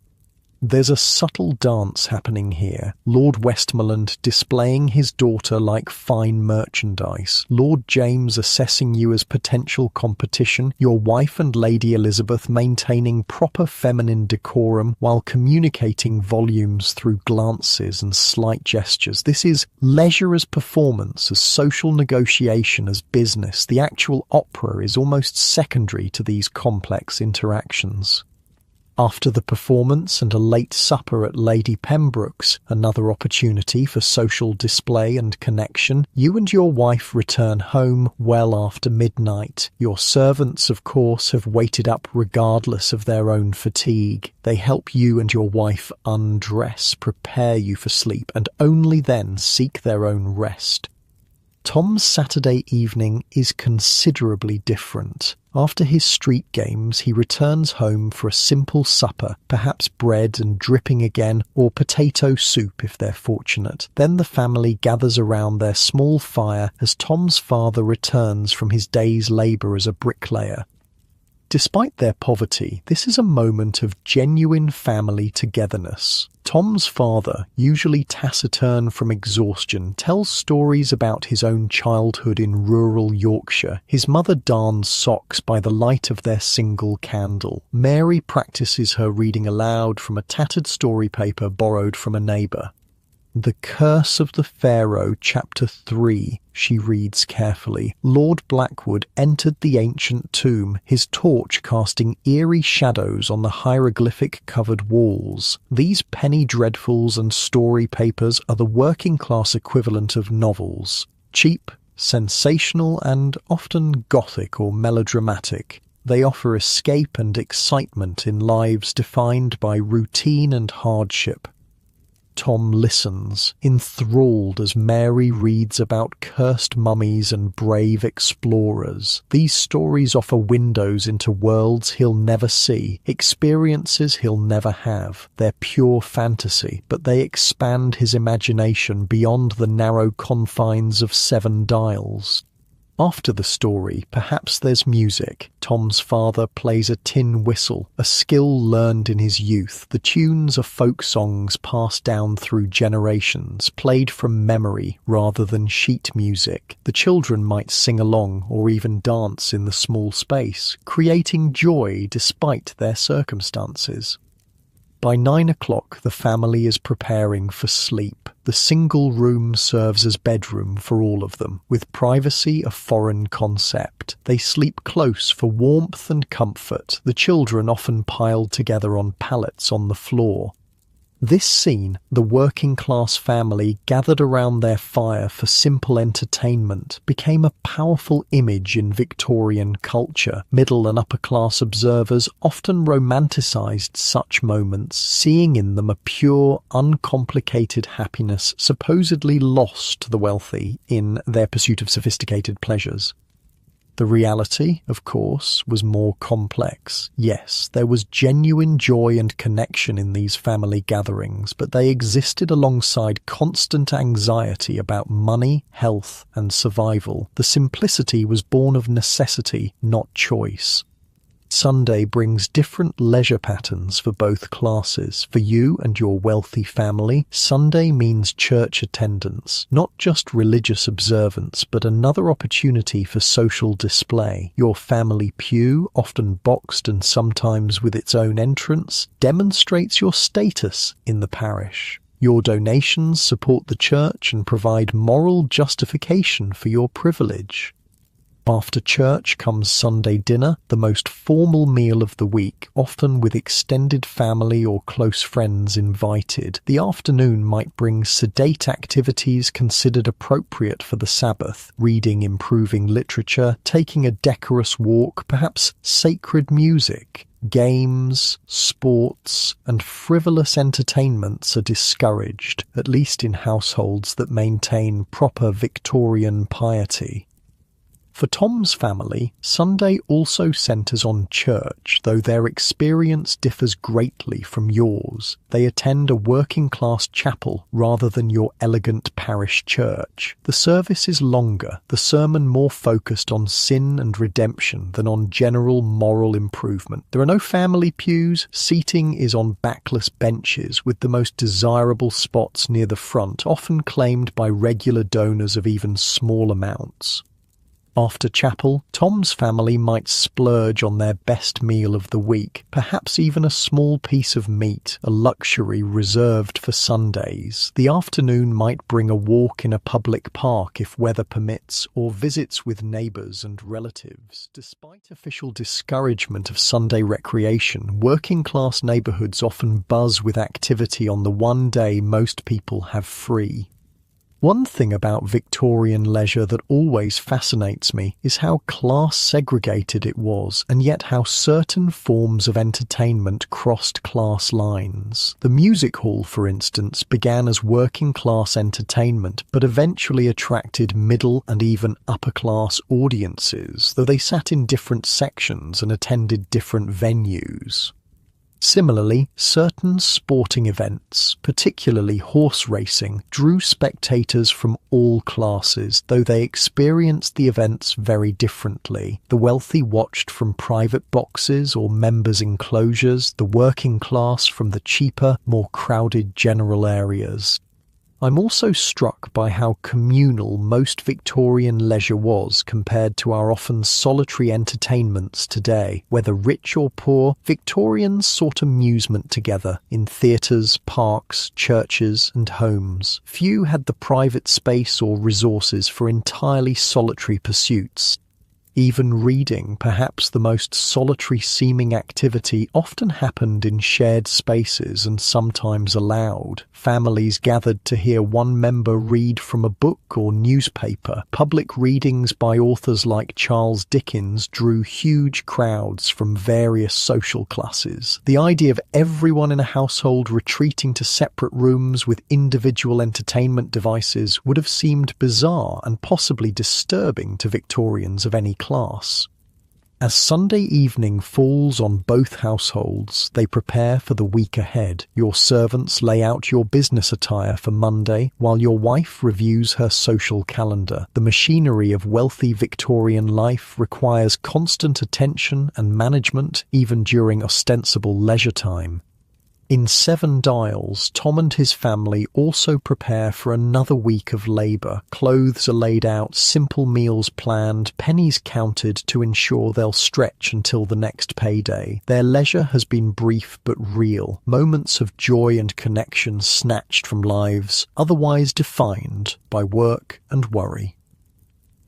There's a subtle dance happening here. Lord Westmoreland displaying his daughter like fine merchandise. Lord James assessing you as potential competition. Your wife and Lady Elizabeth maintaining proper feminine decorum while communicating volumes through glances and slight gestures. This is leisure as performance, as social negotiation, as business. The actual opera is almost secondary to these complex interactions. After the performance and a late supper at Lady Pembroke's, another opportunity for social display and connection, you and your wife return home well after midnight. Your servants, of course, have waited up regardless of their own fatigue. They help you and your wife undress, prepare you for sleep, and only then seek their own rest. Tom's Saturday evening is considerably different. After his street games, he returns home for a simple supper, perhaps bread and dripping again, or potato soup if they're fortunate. Then the family gathers around their small fire as Tom's father returns from his day's labour as a bricklayer. Despite their poverty, this is a moment of genuine family togetherness. Tom's father, usually taciturn from exhaustion, tells stories about his own childhood in rural Yorkshire. His mother darns socks by the light of their single candle. Mary practices her reading aloud from a tattered story paper borrowed from a neighbour. The Curse of the Pharaoh, Chapter 3, she reads carefully. Lord Blackwood entered the ancient tomb, his torch casting eerie shadows on the hieroglyphic-covered walls. These penny dreadfuls and story papers are the working-class equivalent of novels. Cheap, sensational, and often gothic or melodramatic. They offer escape and excitement in lives defined by routine and hardship. Tom listens, enthralled as Mary reads about cursed mummies and brave explorers. These stories offer windows into worlds he'll never see, experiences he'll never have. They're pure fantasy, but they expand his imagination beyond the narrow confines of Seven Dials. After the story, perhaps there's music. Tom's father plays a tin whistle, a skill learned in his youth. The tunes are folk songs passed down through generations, played from memory rather than sheet music. The children might sing along or even dance in the small space, creating joy despite their circumstances. By 9 o'clock, the family is preparing for sleep. The single room serves as bedroom for all of them, with privacy a foreign concept. They sleep close for warmth and comfort, the children often piled together on pallets on the floor. This scene, the working-class family gathered around their fire for simple entertainment, became a powerful image in Victorian culture. Middle and upper-class observers often romanticized such moments, seeing in them a pure, uncomplicated happiness supposedly lost to the wealthy in their pursuit of sophisticated pleasures. The reality, of course, was more complex. Yes, there was genuine joy and connection in these family gatherings, but they existed alongside constant anxiety about money, health, and survival. The simplicity was born of necessity, not choice. Sunday brings different leisure patterns for both classes. For you and your wealthy family, Sunday means church attendance, not just religious observance, but another opportunity for social display. Your family pew, often boxed and sometimes with its own entrance, demonstrates your status in the parish. Your donations support the church and provide moral justification for your privilege. After church comes Sunday dinner, the most formal meal of the week, often with extended family or close friends invited. The afternoon might bring sedate activities considered appropriate for the Sabbath, reading improving literature, taking a decorous walk, perhaps sacred music. Games, sports, and frivolous entertainments are discouraged, at least in households that maintain proper Victorian piety. For Tom's family, Sunday also centres on church, though their experience differs greatly from yours. They attend a working-class chapel rather than your elegant parish church. The service is longer, the sermon more focused on sin and redemption than on general moral improvement. There are no family pews, seating is on backless benches with the most desirable spots near the front, often claimed by regular donors of even small amounts. After chapel, Tom's family might splurge on their best meal of the week, perhaps even a small piece of meat, a luxury reserved for Sundays. The afternoon might bring a walk in a public park if weather permits, or visits with neighbours and relatives. Despite official discouragement of Sunday recreation, working-class neighbourhoods often buzz with activity on the one day most people have free. One thing about Victorian leisure that always fascinates me is how class-segregated it was, and yet how certain forms of entertainment crossed class lines. The music hall, for instance, began as working-class entertainment, but eventually attracted middle and even upper-class audiences, though they sat in different sections and attended different venues. Similarly, certain sporting events, particularly horse racing, drew spectators from all classes, though they experienced the events very differently. The wealthy watched from private boxes or members' enclosures, the working class from the cheaper, more crowded general areas. I'm also struck by how communal most Victorian leisure was compared to our often solitary entertainments today. Whether rich or poor, Victorians sought amusement together in theatres, parks, churches and homes. Few had the private space or resources for entirely solitary pursuits. Even reading, perhaps the most solitary-seeming activity, often happened in shared spaces and sometimes aloud. Families gathered to hear one member read from a book or newspaper. Public readings by authors like Charles Dickens drew huge crowds from various social classes. The idea of everyone in a household retreating to separate rooms with individual entertainment devices would have seemed bizarre and possibly disturbing to Victorians of any class. As Sunday evening falls on both households, they prepare for the week ahead. Your servants lay out your business attire for Monday, while your wife reviews her social calendar. The machinery of wealthy Victorian life requires constant attention and management, even during ostensible leisure time. In Seven Dials, Tom and his family also prepare for another week of labour. Clothes are laid out, simple meals planned, pennies counted to ensure they'll stretch until the next payday. Their leisure has been brief but real, moments of joy and connection snatched from lives otherwise defined by work and worry.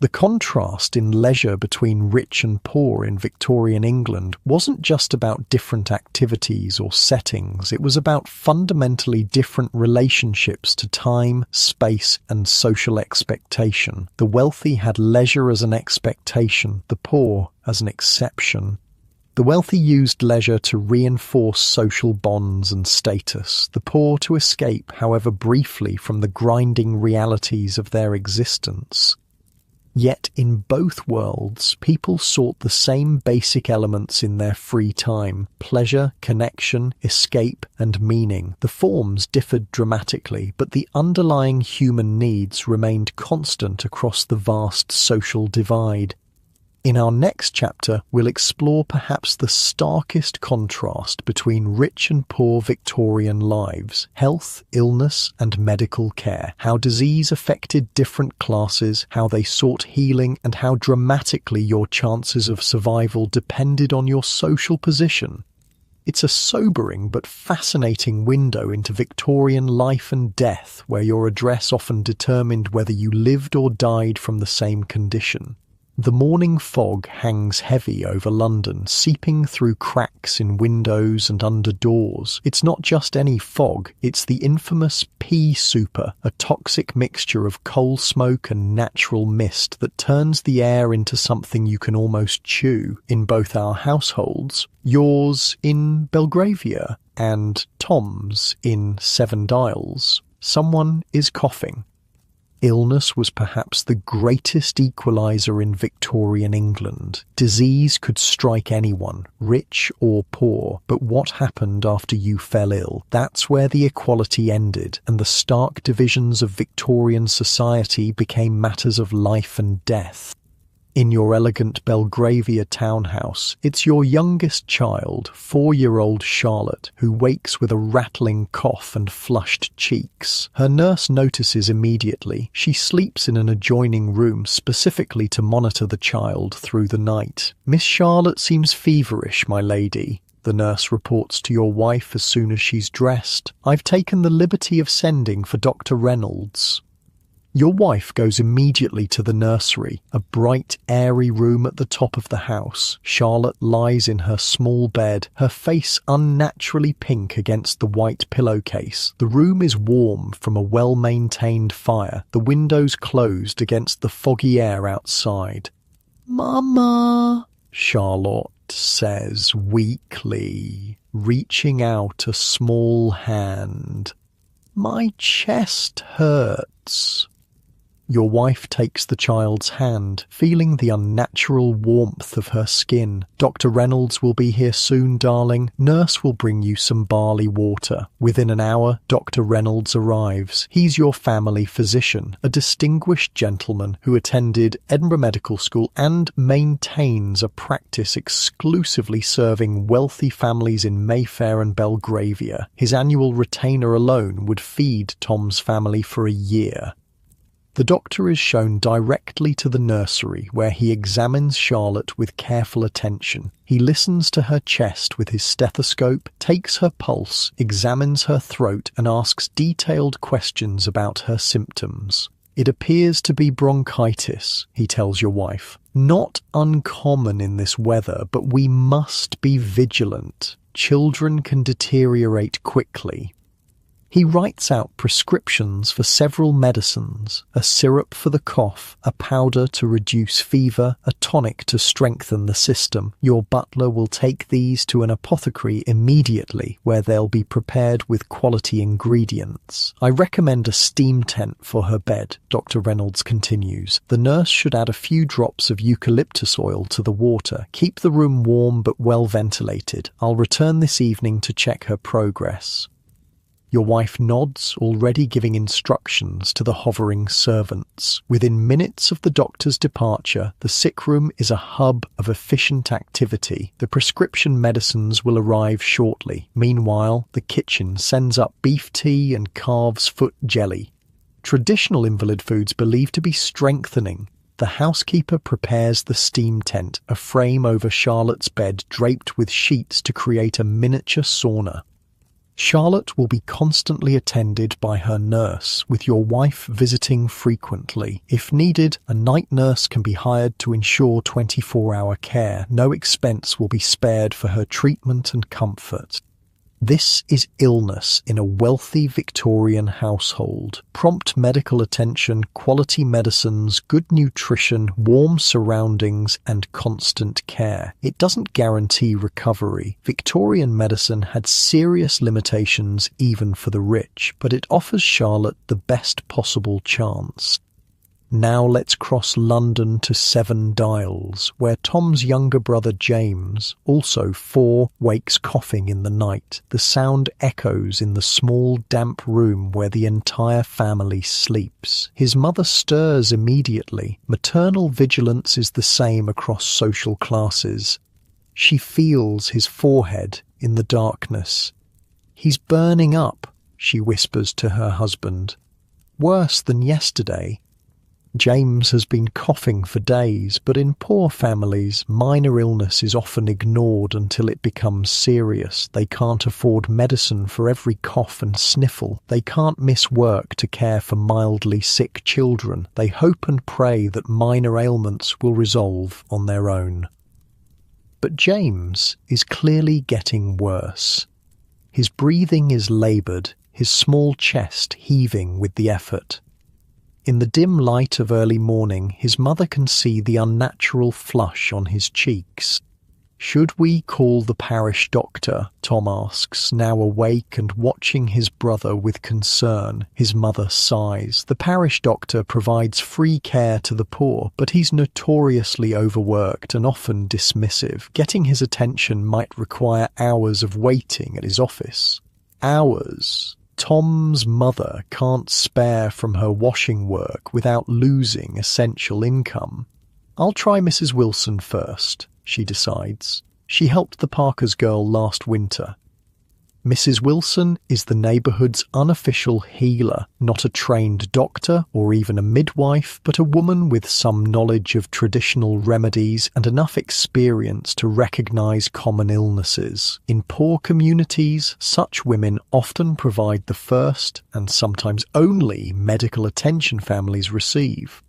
The contrast in leisure between rich and poor in Victorian England wasn't just about different activities or settings, it was about fundamentally different relationships to time, space, and social expectation. The wealthy had leisure as an expectation, the poor as an exception. The wealthy used leisure to reinforce social bonds and status, the poor to escape, however briefly, from the grinding realities of their existence. Yet in both worlds, people sought the same basic elements in their free time: pleasure, connection, escape, and meaning. The forms differed dramatically, but the underlying human needs remained constant across the vast social divide. In our next chapter, we'll explore perhaps the starkest contrast between rich and poor Victorian lives: health, illness, and medical care, how disease affected different classes, how they sought healing, and how dramatically your chances of survival depended on your social position. It's a sobering but fascinating window into Victorian life and death, where your address often determined whether you lived or died from the same condition. The morning fog hangs heavy over London, seeping through cracks in windows and under doors. It's not just any fog, it's the infamous pea super, a toxic mixture of coal smoke and natural mist that turns the air into something you can almost chew. In both our households, yours in Belgravia and Tom's in Seven Dials, someone is coughing. Illness was perhaps the greatest equalizer in Victorian England. Disease could strike anyone, rich or poor, but what happened after you fell ill? That's where the equality ended, and the stark divisions of Victorian society became matters of life and death. In your elegant Belgravia townhouse, it's your youngest child, 4-year-old Charlotte, who wakes with a rattling cough and flushed cheeks. Her nurse notices immediately. She sleeps in an adjoining room specifically to monitor the child through the night. "Miss Charlotte seems feverish, my lady," the nurse reports to your wife as soon as she's dressed. "I've taken the liberty of sending for Dr. Reynolds." Your wife goes immediately to the nursery, a bright, airy room at the top of the house. Charlotte lies in her small bed, her face unnaturally pink against the white pillowcase. The room is warm from a well-maintained fire, the windows closed against the foggy air outside. "Mama," Charlotte says weakly, reaching out a small hand. "My chest hurts." Your wife takes the child's hand, feeling the unnatural warmth of her skin. "Dr. Reynolds will be here soon, darling. Nurse will bring you some barley water." Within an hour, Dr. Reynolds arrives. He's your family physician, a distinguished gentleman who attended Edinburgh Medical School and maintains a practice exclusively serving wealthy families in Mayfair and Belgravia. His annual retainer alone would feed Tom's family for a year. The doctor is shown directly to the nursery, where he examines Charlotte with careful attention. He listens to her chest with his stethoscope, takes her pulse, examines her throat, and asks detailed questions about her symptoms. "It appears to be bronchitis," he tells your wife. "Not uncommon in this weather, but we must be vigilant. Children can deteriorate quickly." He writes out prescriptions for several medicines, a syrup for the cough, a powder to reduce fever, a tonic to strengthen the system. Your butler will take these to an apothecary immediately, where they'll be prepared with quality ingredients. "I recommend a steam tent for her bed," Dr. Reynolds continues. "The nurse should add a few drops of eucalyptus oil to the water. Keep the room warm but well ventilated. I'll return this evening to check her progress." Your wife nods, already giving instructions to the hovering servants. Within minutes of the doctor's departure, the sick room is a hub of efficient activity. The prescription medicines will arrive shortly. Meanwhile, the kitchen sends up beef tea and calf's foot jelly. Traditional invalid foods believed to be strengthening. The housekeeper prepares the steam tent, a frame over Charlotte's bed draped with sheets to create a miniature sauna. Charlotte will be constantly attended by her nurse, with your wife visiting frequently. If needed, a night nurse can be hired to ensure 24-hour care. No expense will be spared for her treatment and comfort. This is illness in a wealthy Victorian household. Prompt medical attention, quality medicines, good nutrition, warm surroundings, and constant care. It doesn't guarantee recovery. Victorian medicine had serious limitations even for the rich, but it offers Charlotte the best possible chance. Now let's cross London to Seven Dials, where Tom's younger brother James, also 4, wakes coughing in the night. The sound echoes in the small, damp room where the entire family sleeps. His mother stirs immediately. Maternal vigilance is the same across social classes. She feels his forehead in the darkness. "He's burning up," she whispers to her husband. "Worse than yesterday." James has been coughing for days, but in poor families, minor illness is often ignored until it becomes serious. They can't afford medicine for every cough and sniffle. They can't miss work to care for mildly sick children. They hope and pray that minor ailments will resolve on their own. But James is clearly getting worse. His breathing is laboured, his small chest heaving with the effort. In the dim light of early morning, his mother can see the unnatural flush on his cheeks. "Should we call the parish doctor?" Tom asks, now awake and watching his brother with concern. His mother sighs. The parish doctor provides free care to the poor, but he's notoriously overworked and often dismissive. Getting his attention might require hours of waiting at his office. Hours. Tom's mother can't spare from her washing work without losing essential income. "I'll try Mrs. Wilson first," she decides. She helped the Parkers' girl last winter. Mrs. Wilson is the neighbourhood's unofficial healer, not a trained doctor or even a midwife, but a woman with some knowledge of traditional remedies and enough experience to recognise common illnesses. In poor communities, such women often provide the first, and sometimes only, medical attention families receive.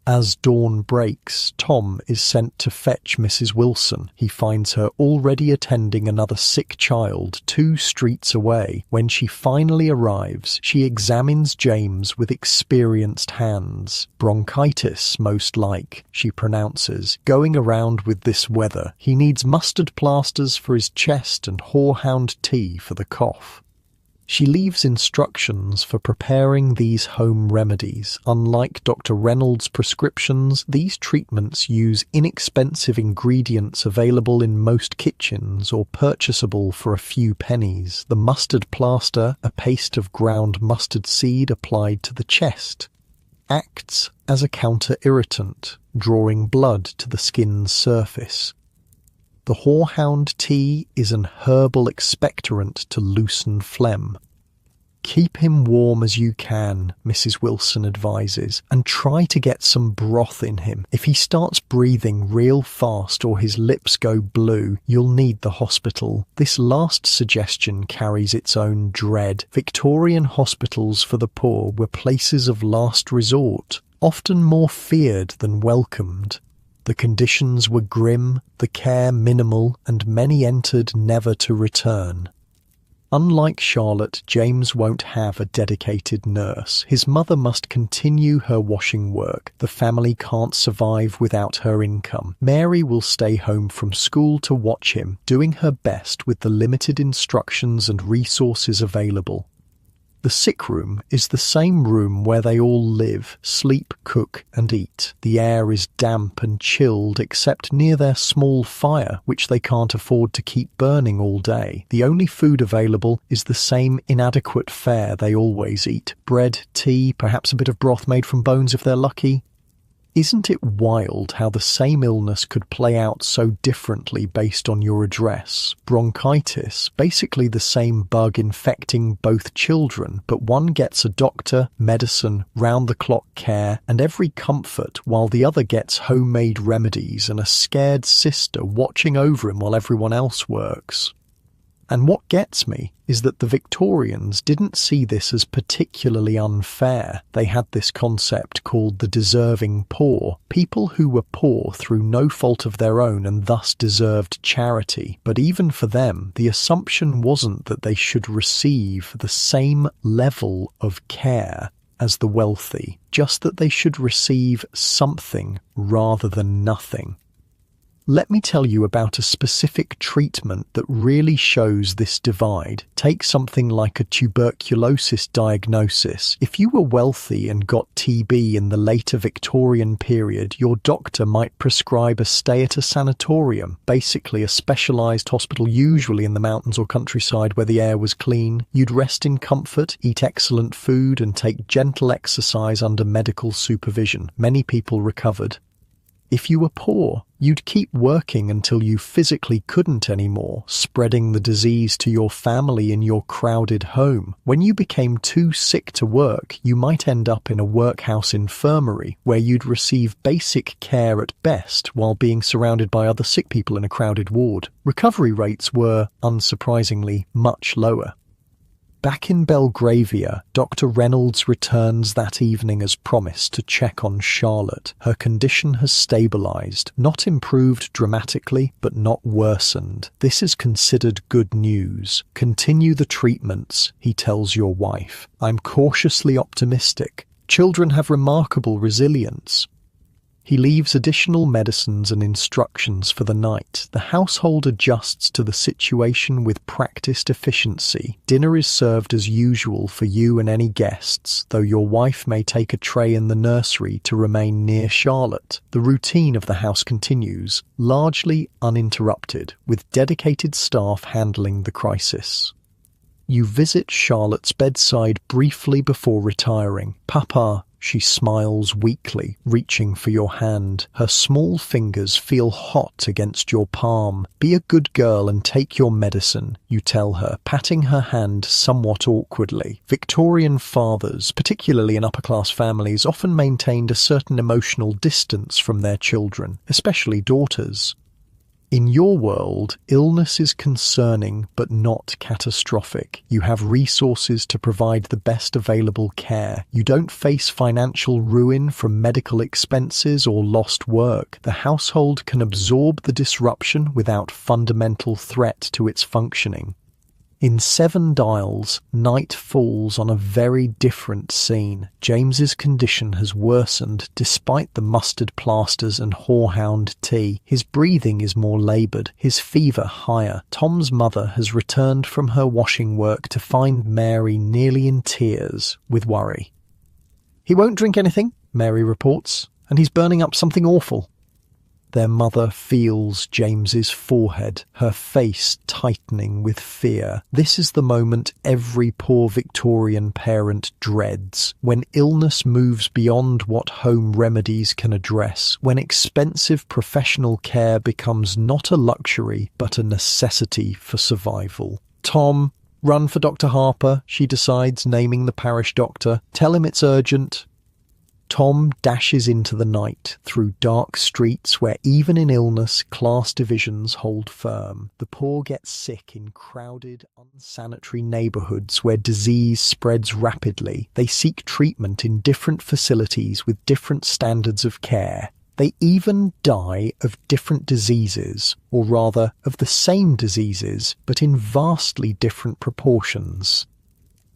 As dawn breaks, Tom is sent to fetch Mrs. Wilson. He finds her already attending another sick child 2 streets away. When she finally arrives, she examines James with experienced hands. "Bronchitis, most like," she pronounces. "Going around with this weather. He needs mustard plasters for his chest and horehound tea for the cough." She leaves instructions for preparing these home remedies. Unlike Dr. Reynolds' prescriptions, these treatments use inexpensive ingredients available in most kitchens or purchasable for a few pennies. The mustard plaster, a paste of ground mustard seed applied to the chest, acts as a counter-irritant, drawing blood to the skin's surface. The horehound tea is an herbal expectorant to loosen phlegm. "Keep him warm as you can," Mrs. Wilson advises, "and try to get some broth in him. If he starts breathing real fast or his lips go blue, you'll need the hospital." This last suggestion carries its own dread. Victorian hospitals for the poor were places of last resort, often more feared than welcomed. The conditions were grim, the care minimal, and many entered never to return. Unlike Charlotte, James won't have a dedicated nurse. His mother must continue her washing work. The family can't survive without her income. Mary will stay home from school to watch him, doing her best with the limited instructions and resources available. The sick room is the same room where they all live, sleep, cook, and eat. The air is damp and chilled except near their small fire, which they can't afford to keep burning all day. The only food available is the same inadequate fare they always eat. Bread, tea, perhaps a bit of broth made from bones if they're lucky. Isn't it wild how the same illness could play out so differently based on your address? Bronchitis, basically the same bug infecting both children, but one gets a doctor, medicine, round-the-clock care, and every comfort, while the other gets homemade remedies and a scared sister watching over him while everyone else works. And what gets me is that the Victorians didn't see this as particularly unfair. They had this concept called the deserving poor, people who were poor through no fault of their own and thus deserved charity. But even for them, the assumption wasn't that they should receive the same level of care as the wealthy, just that they should receive something rather than nothing. Let me tell you about a specific treatment that really shows this divide. Take something like a tuberculosis diagnosis. If you were wealthy and got TB in the later Victorian period, your doctor might prescribe a stay at a sanatorium, basically a specialised hospital usually in the mountains or countryside where the air was clean. You'd rest in comfort, eat excellent food, and take gentle exercise under medical supervision. Many people recovered. If you were poor, you'd keep working until you physically couldn't anymore, spreading the disease to your family in your crowded home. When you became too sick to work, you might end up in a workhouse infirmary, where you'd receive basic care at best while being surrounded by other sick people in a crowded ward. Recovery rates were, unsurprisingly, much lower. Back in Belgravia, Dr. Reynolds returns that evening as promised to check on Charlotte. Her condition has stabilised, not improved dramatically, but not worsened. This is considered good news. Continue the treatments, he tells your wife. I'm cautiously optimistic. Children have remarkable resilience. He leaves additional medicines and instructions for the night. The household adjusts to the situation with practiced efficiency. Dinner is served as usual for you and any guests, though your wife may take a tray in the nursery to remain near Charlotte. The routine of the house continues, largely uninterrupted, with dedicated staff handling the crisis. You visit Charlotte's bedside briefly before retiring. "Papa," she smiles weakly, reaching for your hand. Her small fingers feel hot against your palm. "Be a good girl and take your medicine," you tell her, patting her hand somewhat awkwardly. Victorian fathers, particularly in upper-class families, often maintained a certain emotional distance from their children, especially daughters. In your world, illness is concerning but not catastrophic. You have resources to provide the best available care. You don't face financial ruin from medical expenses or lost work. The household can absorb the disruption without fundamental threat to its functioning. In Seven Dials, night falls on a very different scene. James's condition has worsened despite the mustard plasters and horehound tea. His breathing is more laboured, his fever higher. Tom's mother has returned from her washing work to find Mary nearly in tears with worry. "He won't drink anything," Mary reports, "and he's burning up something awful." Their mother feels James's forehead, her face tightening with fear. This is the moment every poor Victorian parent dreads, when illness moves beyond what home remedies can address, when expensive professional care becomes not a luxury but a necessity for survival. "Tom, run for Dr. Harper," she decides, naming the parish doctor. "Tell him it's urgent." Tom dashes into the night through dark streets where even in illness class divisions hold firm. The poor get sick in crowded, unsanitary neighbourhoods where disease spreads rapidly. They seek treatment in different facilities with different standards of care. They even die of different diseases, or rather of the same diseases, but in vastly different proportions.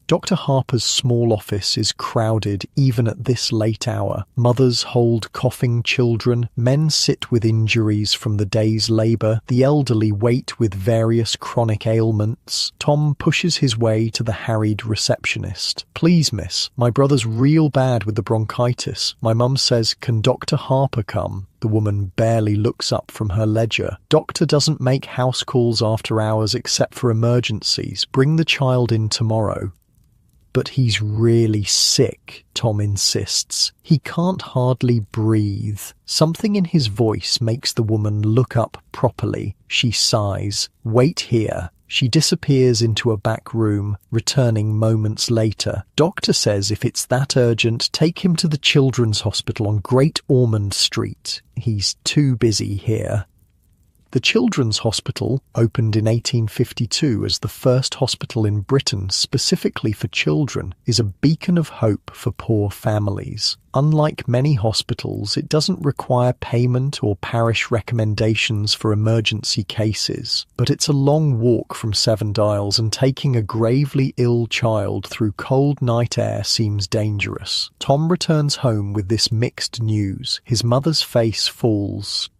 Dr. Harper's small office is crowded even at this late hour. Mothers hold coughing children, men sit with injuries from the day's labour, the elderly wait with various chronic ailments. Tom pushes his way to the harried receptionist. "Please, miss, my brother's real bad with the bronchitis. My mum says, can Dr. Harper come?" The woman barely looks up from her ledger. "Doctor doesn't make house calls after hours except for emergencies. Bring the child in tomorrow." "But he's really sick," Tom insists. "He can't hardly breathe." Something in his voice makes the woman look up properly. She sighs. "Wait here." She disappears into a back room, returning moments later. "Doctor says if it's that urgent, take him to the Children's Hospital on Great Ormond Street. He's too busy here." The Children's Hospital, opened in 1852 as the first hospital in Britain specifically for children, is a beacon of hope for poor families. Unlike many hospitals, it doesn't require payment or parish recommendations for emergency cases. But it's a long walk from Seven Dials, and taking a gravely ill child through cold night air seems dangerous. Tom returns home with this mixed news. His mother's face falls.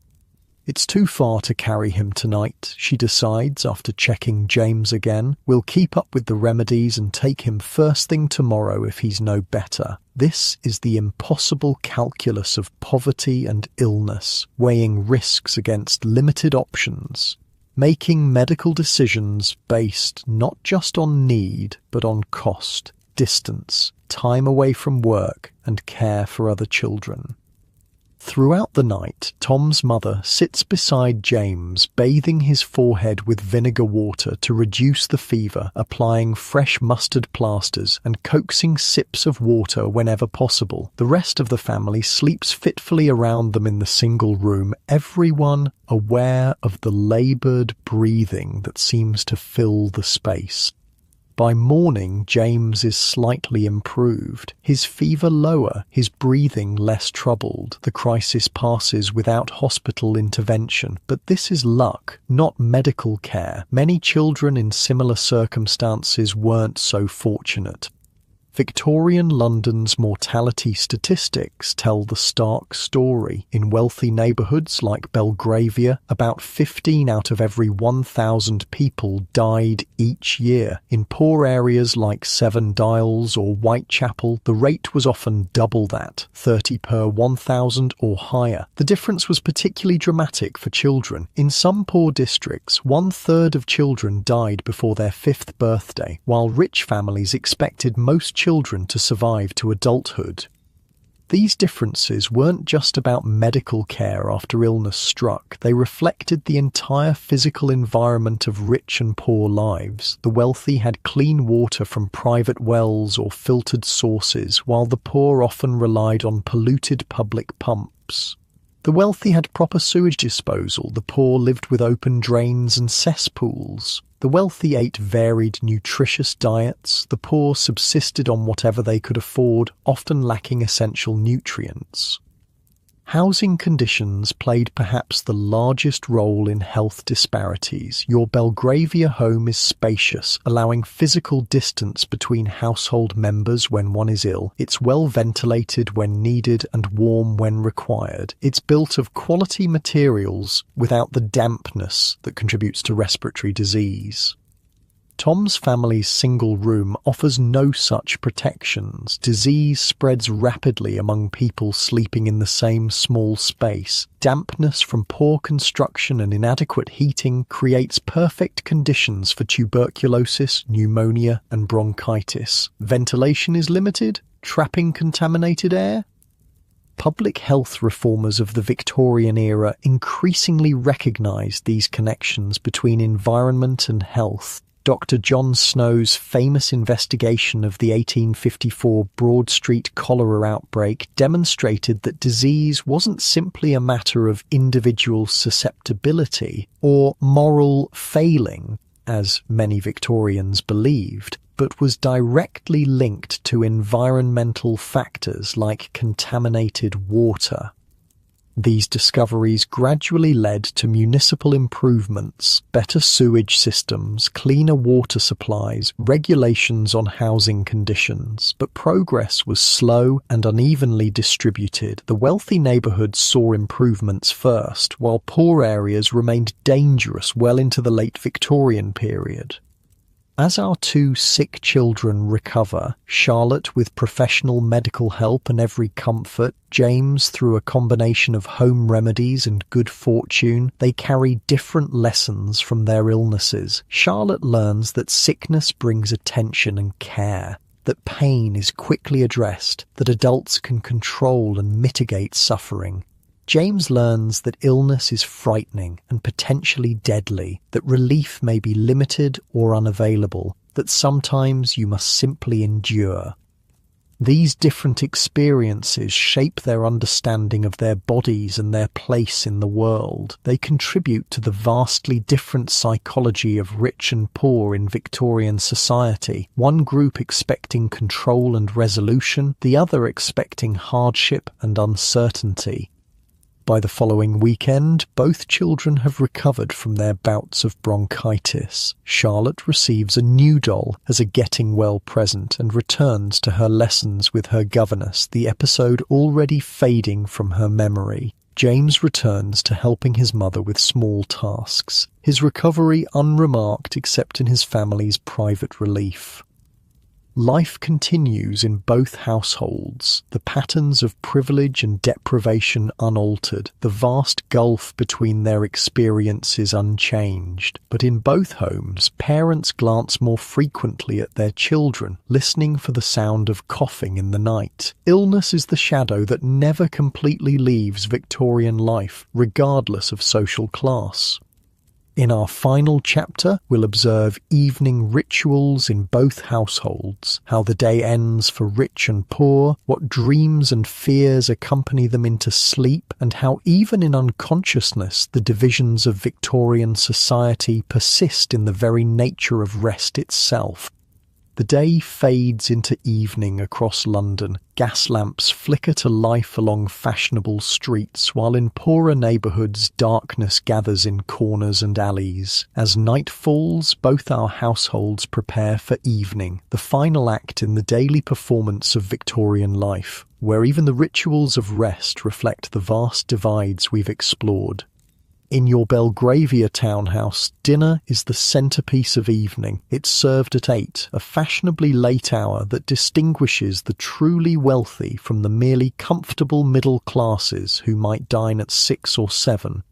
It's too far to carry him tonight, she decides after checking James again. We'll keep up with the remedies and take him first thing tomorrow if he's no better. This is the impossible calculus of poverty and illness, weighing risks against limited options, making medical decisions based not just on need, but on cost, distance, time away from work, and care for other children. Throughout the night, Tom's mother sits beside James, bathing his forehead with vinegar water to reduce the fever, applying fresh mustard plasters and coaxing sips of water whenever possible. The rest of the family sleeps fitfully around them in the single room, everyone aware of the laboured breathing that seems to fill the space. By morning, James is slightly improved, his fever lower, his breathing less troubled. The crisis passes without hospital intervention, but this is luck, not medical care. Many children in similar circumstances weren't so fortunate. Victorian London's mortality statistics tell the stark story. In wealthy neighbourhoods like Belgravia, about 15 out of every 1,000 people died each year. In poor areas like Seven Dials or Whitechapel, the rate was often double that, 30 per 1,000 or higher. The difference was particularly dramatic for children. In some poor districts, 1/3 of children died before their 5th birthday, while rich families expected most children to survive to adulthood. These differences weren't just about medical care after illness struck, they reflected the entire physical environment of rich and poor lives. The wealthy had clean water from private wells or filtered sources, while the poor often relied on polluted public pumps. The wealthy had proper sewage disposal, the poor lived with open drains and cesspools. The wealthy ate varied, nutritious diets, the poor subsisted on whatever they could afford, often lacking essential nutrients. Housing conditions played perhaps the largest role in health disparities. Your Belgravia home is spacious, allowing physical distance between household members when one is ill. It's well ventilated when needed and warm when required. It's built of quality materials without the dampness that contributes to respiratory disease. Tom's family's single room offers no such protections. Disease spreads rapidly among people sleeping in the same small space. Dampness from poor construction and inadequate heating creates perfect conditions for tuberculosis, pneumonia, and bronchitis. Ventilation is limited, trapping contaminated air. Public health reformers of the Victorian era increasingly recognised these connections between environment and health. Dr. John Snow's famous investigation of the 1854 Broad Street cholera outbreak demonstrated that disease wasn't simply a matter of individual susceptibility or moral failing, as many Victorians believed, but was directly linked to environmental factors like contaminated water. These discoveries gradually led to municipal improvements, better sewage systems, cleaner water supplies, regulations on housing conditions, but progress was slow and unevenly distributed. The wealthy neighbourhoods saw improvements first, while poor areas remained dangerous well into the late Victorian period. As our 2 sick children recover, Charlotte with professional medical help and every comfort, James through a combination of home remedies and good fortune, they carry different lessons from their illnesses. Charlotte learns that sickness brings attention and care, that pain is quickly addressed, that adults can control and mitigate suffering. James learns that illness is frightening and potentially deadly, that relief may be limited or unavailable, that sometimes you must simply endure. These different experiences shape their understanding of their bodies and their place in the world. They contribute to the vastly different psychology of rich and poor in Victorian society, one group expecting control and resolution, the other expecting hardship and uncertainty. By the following weekend, both children have recovered from their bouts of bronchitis. Charlotte receives a new doll as a getting well present and returns to her lessons with her governess, the episode already fading from her memory. James returns to helping his mother with small tasks, his recovery unremarked except in his family's private relief. Life continues in both households, the patterns of privilege and deprivation unaltered, the vast gulf between their experiences unchanged. But in both homes, parents glance more frequently at their children, listening for the sound of coughing in the night. Illness is the shadow that never completely leaves Victorian life, regardless of social class. In our final chapter, we'll observe evening rituals in both households, how the day ends for rich and poor, what dreams and fears accompany them into sleep, and how even in unconsciousness the divisions of Victorian society persist in the very nature of rest itself. The day fades into evening across London. Gas lamps flicker to life along fashionable streets, while in poorer neighbourhoods darkness gathers in corners and alleys. As night falls, both our households prepare for evening, the final act in the daily performance of Victorian life, where even the rituals of rest reflect the vast divides we've explored. In your Belgravia townhouse, dinner is the centrepiece of evening. It's served at 8, a fashionably late hour that distinguishes the truly wealthy from the merely comfortable middle classes who might dine at 6 or 7.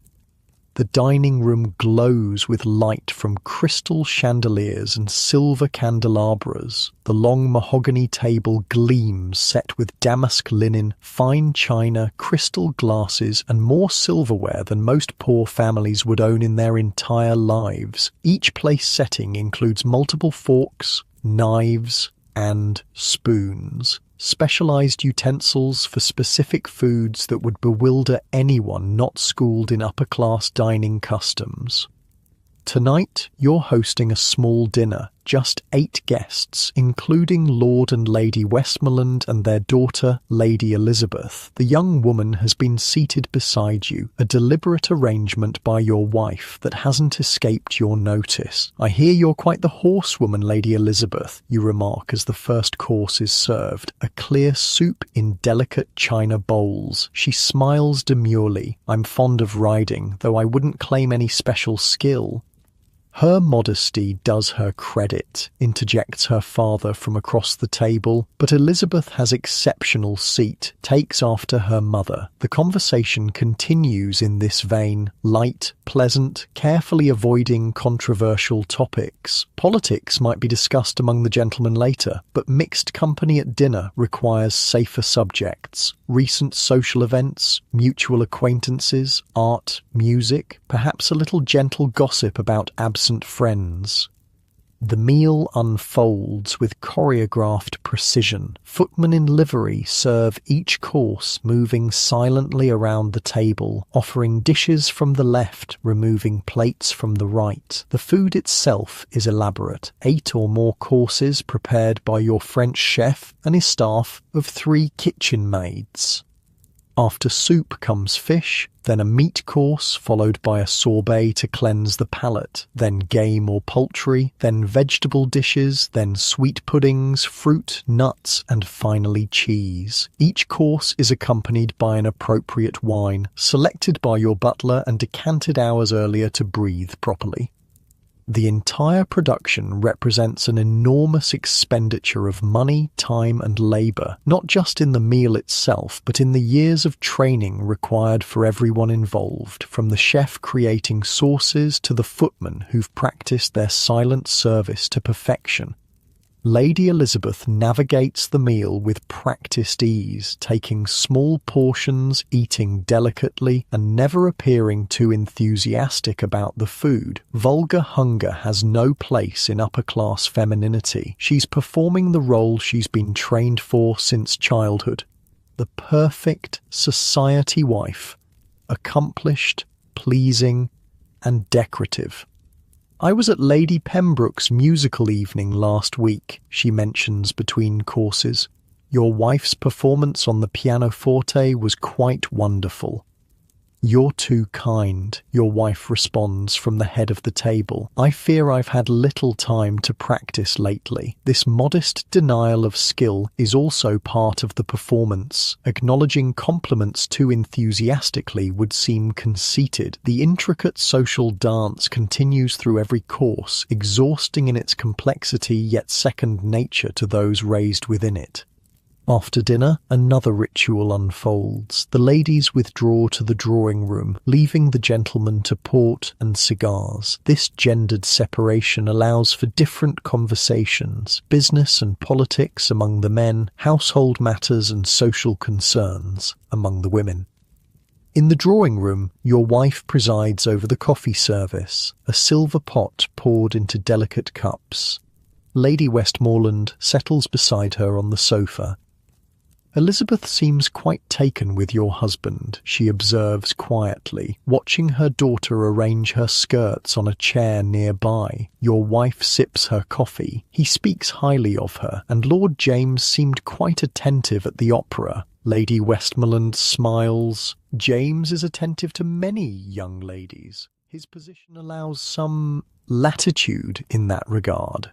The dining room glows with light from crystal chandeliers and silver candelabras. The long mahogany table gleams, set with damask linen, fine china, crystal glasses, and more silverware than most poor families would own in their entire lives. Each place setting includes multiple forks, knives, and spoons. Specialized utensils for specific foods that would bewilder anyone not schooled in upper-class dining customs. Tonight, you're hosting a small dinner, just 8 guests, including Lord and Lady Westmoreland and their daughter, Lady Elizabeth. The young woman has been seated beside you, a deliberate arrangement by your wife that hasn't escaped your notice. "I hear you're quite the horsewoman, Lady Elizabeth," you remark as the first course is served, a clear soup in delicate china bowls. She smiles demurely. "I'm fond of riding, though I wouldn't claim any special skill." "Her modesty does her credit," interjects her father from across the table, but Elizabeth has exceptional seat, takes after her mother. The conversation continues in this vein, light, pleasant, carefully avoiding controversial topics. Politics might be discussed among the gentlemen later, but mixed company at dinner requires safer subjects. Recent social events, mutual acquaintances, art, music, perhaps a little gentle gossip about absent friends. The meal unfolds with choreographed precision. Footmen in livery serve each course, moving silently around the table, offering dishes from the left, removing plates from the right. The food itself is elaborate. 8 or more courses prepared by your French chef and his staff of 3 kitchen maids. After soup comes fish, then a meat course followed by a sorbet to cleanse the palate, then game or poultry, then vegetable dishes, then sweet puddings, fruit, nuts, and finally cheese. Each course is accompanied by an appropriate wine, selected by your butler and decanted hours earlier to breathe properly. The entire production represents an enormous expenditure of money, time, and labour, not just in the meal itself, but in the years of training required for everyone involved, from the chef creating sauces to the footmen who've practiced their silent service to perfection. Lady Elizabeth navigates the meal with practiced ease, taking small portions, eating delicately, and never appearing too enthusiastic about the food. Vulgar hunger has no place in upper-class femininity. She's performing the role she's been trained for since childhood. The perfect society wife, accomplished, pleasing, and decorative. "I was at Lady Pembroke's musical evening last week," she mentions between courses. "Your wife's performance on the pianoforte was quite wonderful." "You're too kind," your wife responds from the head of the table. "I fear I've had little time to practice lately." This modest denial of skill is also part of the performance. Acknowledging compliments too enthusiastically would seem conceited. The intricate social dance continues through every course, exhausting in its complexity yet second nature to those raised within it. After dinner, another ritual unfolds. The ladies withdraw to the drawing room, leaving the gentlemen to port and cigars. This gendered separation allows for different conversations, business and politics among the men, household matters and social concerns among the women. In the drawing room, your wife presides over the coffee service, a silver pot poured into delicate cups. Lady Westmoreland settles beside her on the sofa. Elizabeth seems quite taken with your husband, she observes quietly, watching her daughter arrange her skirts on a chair nearby. Your wife sips her coffee. He speaks highly of her, and Lord James seemed quite attentive at the opera. Lady Westmoreland smiles. James is attentive to many young ladies. His position allows some latitude in that regard.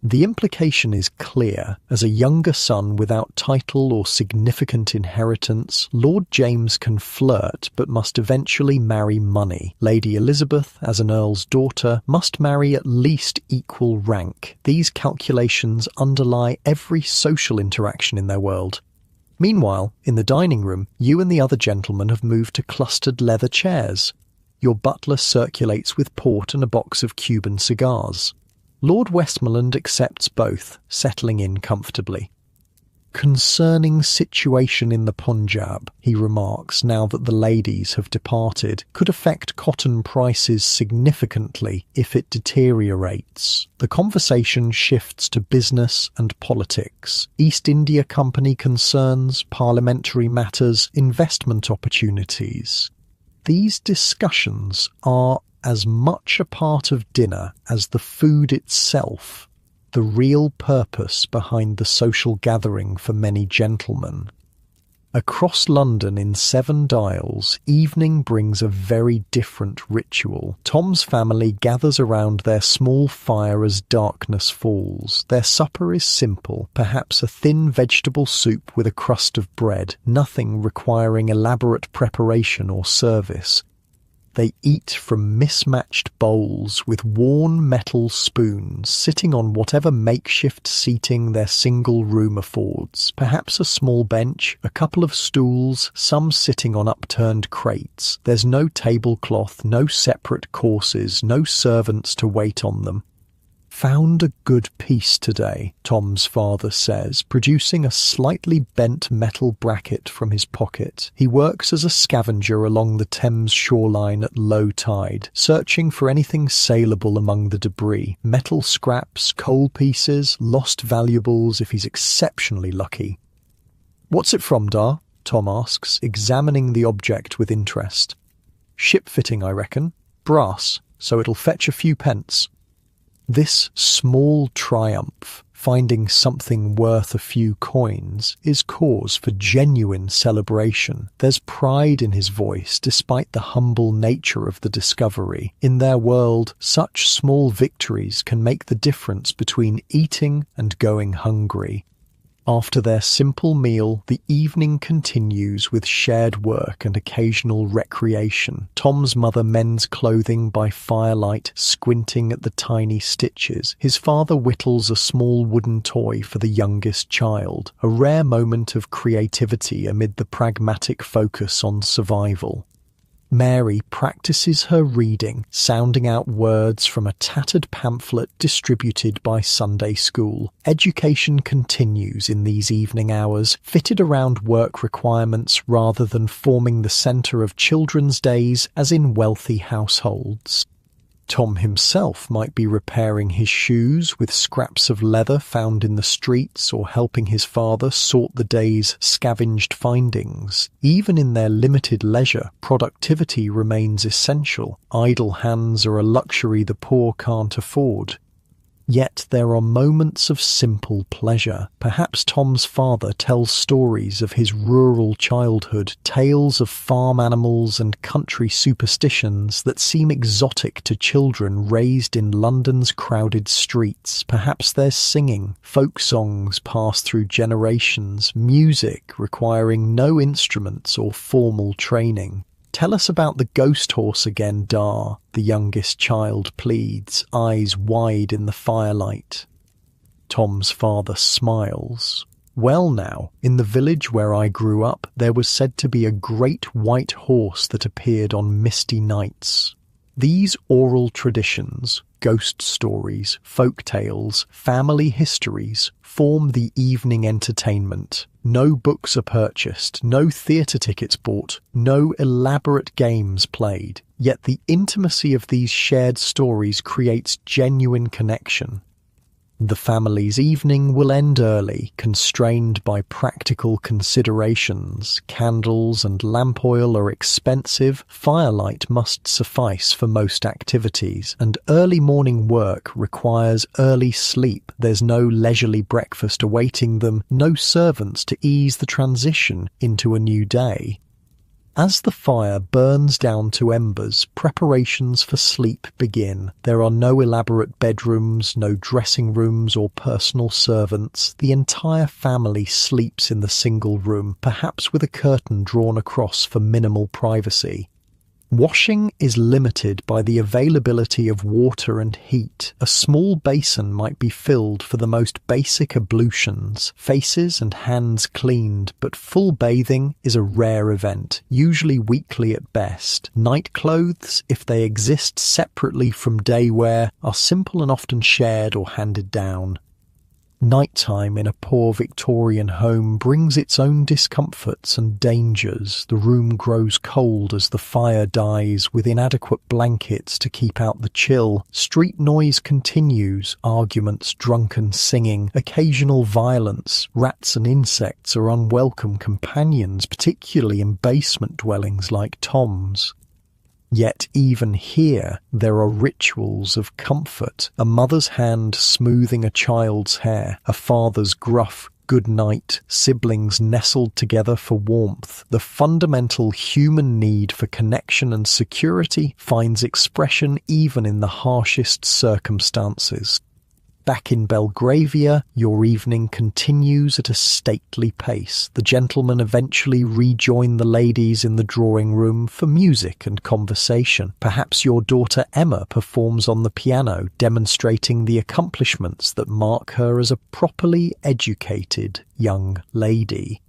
The implication is clear. As a younger son without title or significant inheritance, Lord James can flirt but must eventually marry money. Lady Elizabeth, as an earl's daughter, must marry at least equal rank. These calculations underlie every social interaction in their world. Meanwhile, in the dining room, you and the other gentlemen have moved to clustered leather chairs. Your butler circulates with port and a box of Cuban cigars. Lord Westmoreland accepts both, settling in comfortably. Concerning situation in the Punjab, he remarks now that the ladies have departed, could affect cotton prices significantly if it deteriorates. The conversation shifts to business and politics, East India Company concerns, parliamentary matters, investment opportunities. These discussions are as much a part of dinner as the food itself, the real purpose behind the social gathering for many gentlemen. Across London in 7 Dials, evening brings a very different ritual. Tom's family gathers around their small fire as darkness falls. Their supper is simple, perhaps a thin vegetable soup with a crust of bread, nothing requiring elaborate preparation or service. They eat from mismatched bowls with worn metal spoons, sitting on whatever makeshift seating their single room affords. Perhaps a small bench, a couple of stools, some sitting on upturned crates. There's no tablecloth, no separate courses, no servants to wait on them. Found a good piece today, Tom's father says, producing a slightly bent metal bracket from his pocket. He works as a scavenger along the Thames shoreline at low tide, searching for anything saleable among the debris. Metal scraps, coal pieces, lost valuables if he's exceptionally lucky. "What's it from, Dar?" Tom asks, examining the object with interest. "Ship fitting, I reckon. Brass, so it'll fetch a few pence." This small triumph, finding something worth a few coins, is cause for genuine celebration. There's pride in his voice despite the humble nature of the discovery. In their world, such small victories can make the difference between eating and going hungry. After their simple meal, the evening continues with shared work and occasional recreation. Tom's mother mends clothing by firelight, squinting at the tiny stitches. His father whittles a small wooden toy for the youngest child, a rare moment of creativity amid the pragmatic focus on survival. Mary practices her reading, sounding out words from a tattered pamphlet distributed by Sunday school. Education continues in these evening hours, fitted around work requirements rather than forming the centre of children's days as in wealthy households. Tom himself might be repairing his shoes with scraps of leather found in the streets or helping his father sort the day's scavenged findings. Even in their limited leisure, productivity remains essential. Idle hands are a luxury the poor can't afford. Yet there are moments of simple pleasure. Perhaps Tom's father tells stories of his rural childhood, tales of farm animals and country superstitions that seem exotic to children raised in London's crowded streets. Perhaps there's singing, folk songs passed through generations, music requiring no instruments or formal training. "Tell us about the ghost horse again, Dar," the youngest child pleads, eyes wide in the firelight. Tom's father smiles. "Well now, in the village where I grew up, there was said to be a great white horse that appeared on misty nights." These oral traditions, ghost stories, folk tales, family histories, form the evening entertainment. No books are purchased, no theatre tickets bought, no elaborate games played. Yet the intimacy of these shared stories creates genuine connection. The family's evening will end early, constrained by practical considerations. Candles and lamp oil are expensive, firelight must suffice for most activities, and early morning work requires early sleep. There's no leisurely breakfast awaiting them, no servants to ease the transition into a new day. As the fire burns down to embers, preparations for sleep begin. There are no elaborate bedrooms, no dressing rooms or personal servants. The entire family sleeps in the single room, perhaps with a curtain drawn across for minimal privacy. Washing is limited by the availability of water and heat. A small basin might be filled for the most basic ablutions, faces and hands cleaned, but full bathing is a rare event, usually weekly at best. Night clothes, if they exist separately from day wear, are simple and often shared or handed down. Nighttime in a poor Victorian home brings its own discomforts and dangers. The room grows cold as the fire dies, with inadequate blankets to keep out the chill. Street noise continues, arguments, drunken singing, occasional violence. Rats and insects are unwelcome companions, particularly in basement dwellings like Tom's. Yet even here, there are rituals of comfort, a mother's hand smoothing a child's hair, a father's gruff good night, siblings nestled together for warmth. The fundamental human need for connection and security finds expression even in the harshest circumstances. Back in Belgravia, your evening continues at a stately pace. The gentlemen eventually rejoin the ladies in the drawing room for music and conversation. Perhaps your daughter Emma performs on the piano, demonstrating the accomplishments that mark her as a properly educated young lady.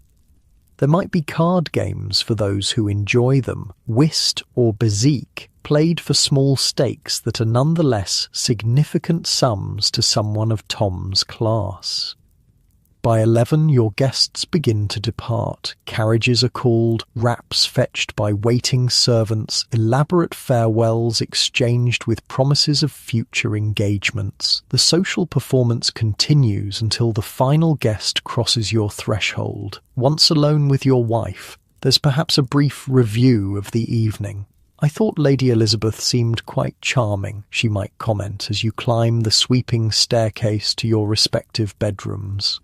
There might be card games for those who enjoy them, whist or bezique, played for small stakes that are nonetheless significant sums to someone of Tom's class. By 11, your guests begin to depart. Carriages are called, wraps fetched by waiting servants, elaborate farewells exchanged with promises of future engagements. The social performance continues until the final guest crosses your threshold. Once alone with your wife, there's perhaps a brief review of the evening. "I thought Lady Elizabeth seemed quite charming," she might comment as you climb the sweeping staircase to your respective bedrooms.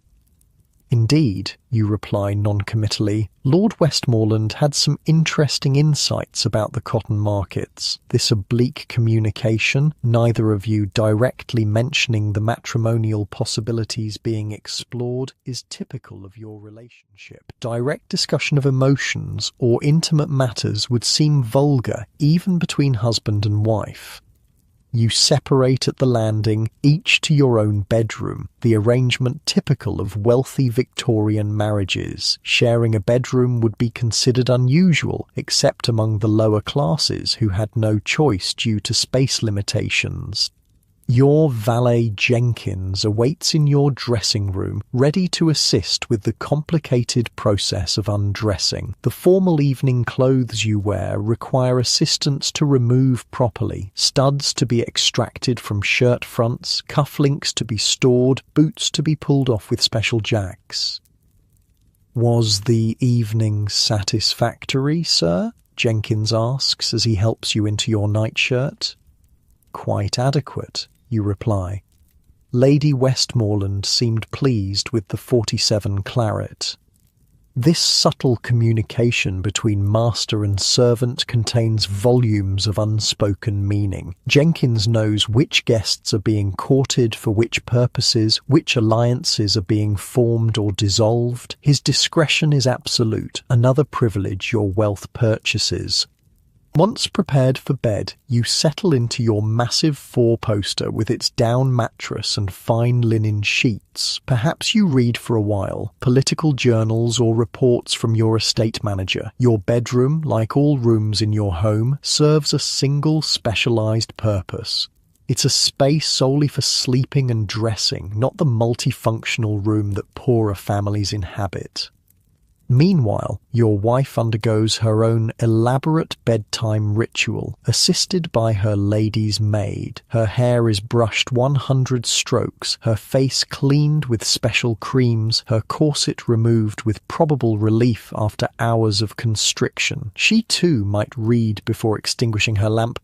"Indeed," you reply noncommittally, "Lord Westmoreland had some interesting insights about the cotton markets." This oblique communication, neither of you directly mentioning the matrimonial possibilities being explored, is typical of your relationship. Direct discussion of emotions or intimate matters would seem vulgar even between husband and wife. You separate at the landing, each to your own bedroom, the arrangement typical of wealthy Victorian marriages. Sharing a bedroom would be considered unusual, except among the lower classes who had no choice due to space limitations. Your valet Jenkins awaits in your dressing room, ready to assist with the complicated process of undressing. The formal evening clothes you wear require assistance to remove properly, studs to be extracted from shirt fronts, cufflinks to be stored, boots to be pulled off with special jacks. "Was the evening satisfactory, sir?" Jenkins asks as he helps you into your nightshirt. "Quite adequate," you reply. Lady Westmoreland seemed pleased with the 47 claret. This subtle communication between master and servant contains volumes of unspoken meaning. Jenkins knows which guests are being courted for which purposes, which alliances are being formed or dissolved. His discretion is absolute, another privilege your wealth purchases. Once prepared for bed, you settle into your massive four-poster with its down mattress and fine linen sheets. Perhaps you read for a while, political journals or reports from your estate manager. Your bedroom, like all rooms in your home, serves a single specialized purpose. It's a space solely for sleeping and dressing, not the multifunctional room that poorer families inhabit. Meanwhile, your wife undergoes her own elaborate bedtime ritual, assisted by her lady's maid. Her hair is brushed 100 strokes, her face cleaned with special creams, her corset removed with probable relief after hours of constriction. She too might read before extinguishing her lamp,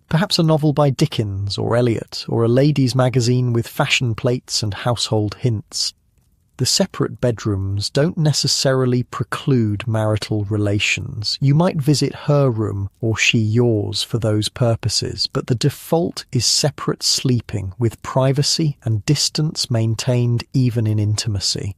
perhaps a novel by Dickens or Eliot, or a ladies' magazine with fashion plates and household hints. The separate bedrooms don't necessarily preclude marital relations. You might visit her room or she yours for those purposes, but the default is separate sleeping with privacy and distance maintained even in intimacy.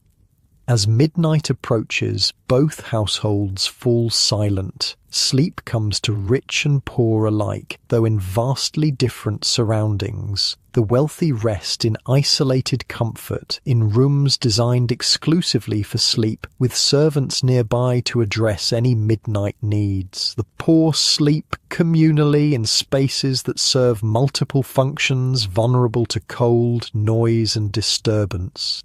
As midnight approaches, both households fall silent. Sleep comes to rich and poor alike, though in vastly different surroundings. The wealthy rest in isolated comfort, in rooms designed exclusively for sleep, with servants nearby to address any midnight needs. The poor sleep communally in spaces that serve multiple functions, vulnerable to cold, noise, and disturbance.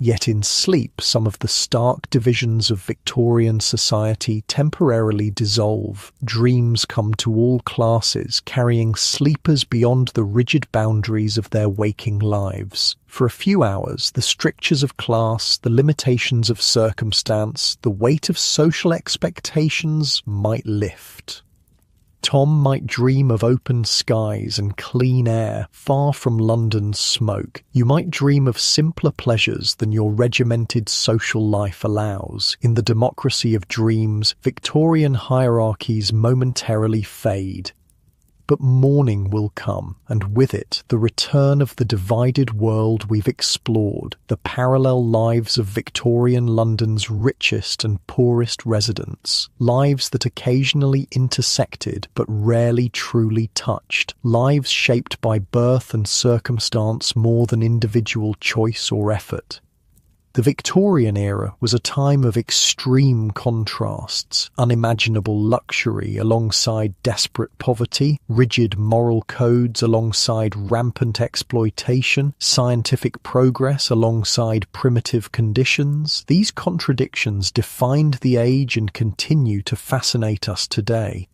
Yet in sleep, some of the stark divisions of Victorian society temporarily dissolve. Dreams come to all classes, carrying sleepers beyond the rigid boundaries of their waking lives. For a few hours, the strictures of class, the limitations of circumstance, the weight of social expectations might lift. Tom might dream of open skies and clean air, far from London's smoke. You might dream of simpler pleasures than your regimented social life allows. In the democracy of dreams, Victorian hierarchies momentarily fade. But morning will come, and with it the return of the divided world we've explored, the parallel lives of Victorian London's richest and poorest residents, lives that occasionally intersected but rarely truly touched, lives shaped by birth and circumstance more than individual choice or effort. The Victorian era was a time of extreme contrasts, unimaginable luxury alongside desperate poverty, rigid moral codes alongside rampant exploitation, scientific progress alongside primitive conditions. These contradictions defined the age and continue to fascinate us today.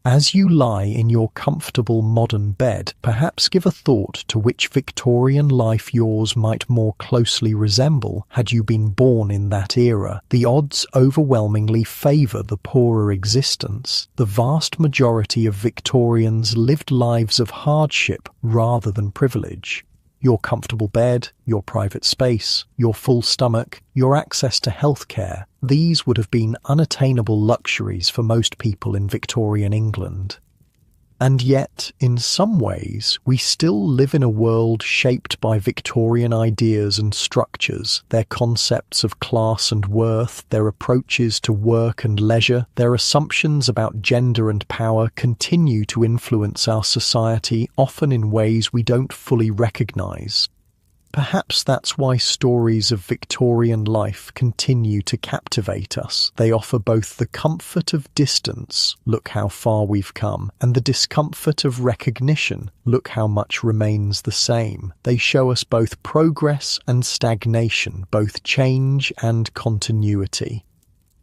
As you lie in your comfortable modern bed, perhaps give a thought to which Victorian life yours might more closely resemble had you been born in that era. The odds overwhelmingly favour the poorer existence. The vast majority of Victorians lived lives of hardship rather than privilege. Your comfortable bed, your private space, your full stomach, your access to healthcare, these would have been unattainable luxuries for most people in Victorian England. And yet, in some ways, we still live in a world shaped by Victorian ideas and structures, their concepts of class and worth, their approaches to work and leisure, their assumptions about gender and power continue to influence our society, often in ways we don't fully recognise. Perhaps that's why stories of Victorian life continue to captivate us. They offer both the comfort of distance, look how far we've come, and the discomfort of recognition, look how much remains the same. They show us both progress and stagnation, both change and continuity.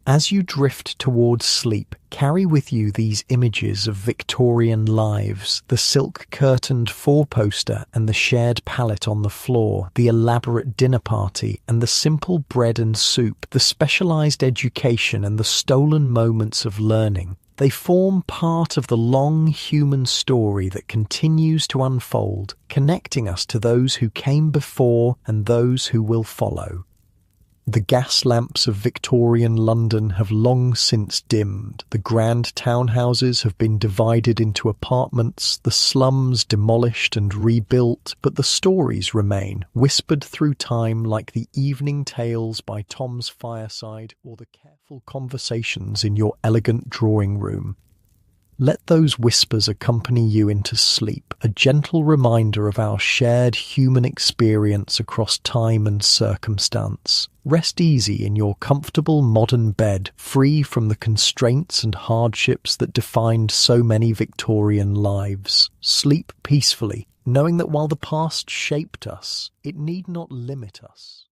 As you drift towards sleep, carry with you these images of Victorian lives, the silk-curtained four-poster and the shared pallet on the floor, the elaborate dinner party and the simple bread and soup, the specialised education and the stolen moments of learning. They form part of the long human story that continues to unfold, connecting us to those who came before and those who will follow. The gas lamps of Victorian London have long since dimmed. The grand townhouses have been divided into apartments, the slums demolished and rebuilt, but the stories remain, whispered through time like the evening tales by Tom's fireside or the careful conversations in your elegant drawing room. Let those whispers accompany you into sleep, a gentle reminder of our shared human experience across time and circumstance. Rest easy in your comfortable modern bed, free from the constraints and hardships that defined so many Victorian lives. Sleep peacefully, knowing that while the past shaped us, it need not limit us.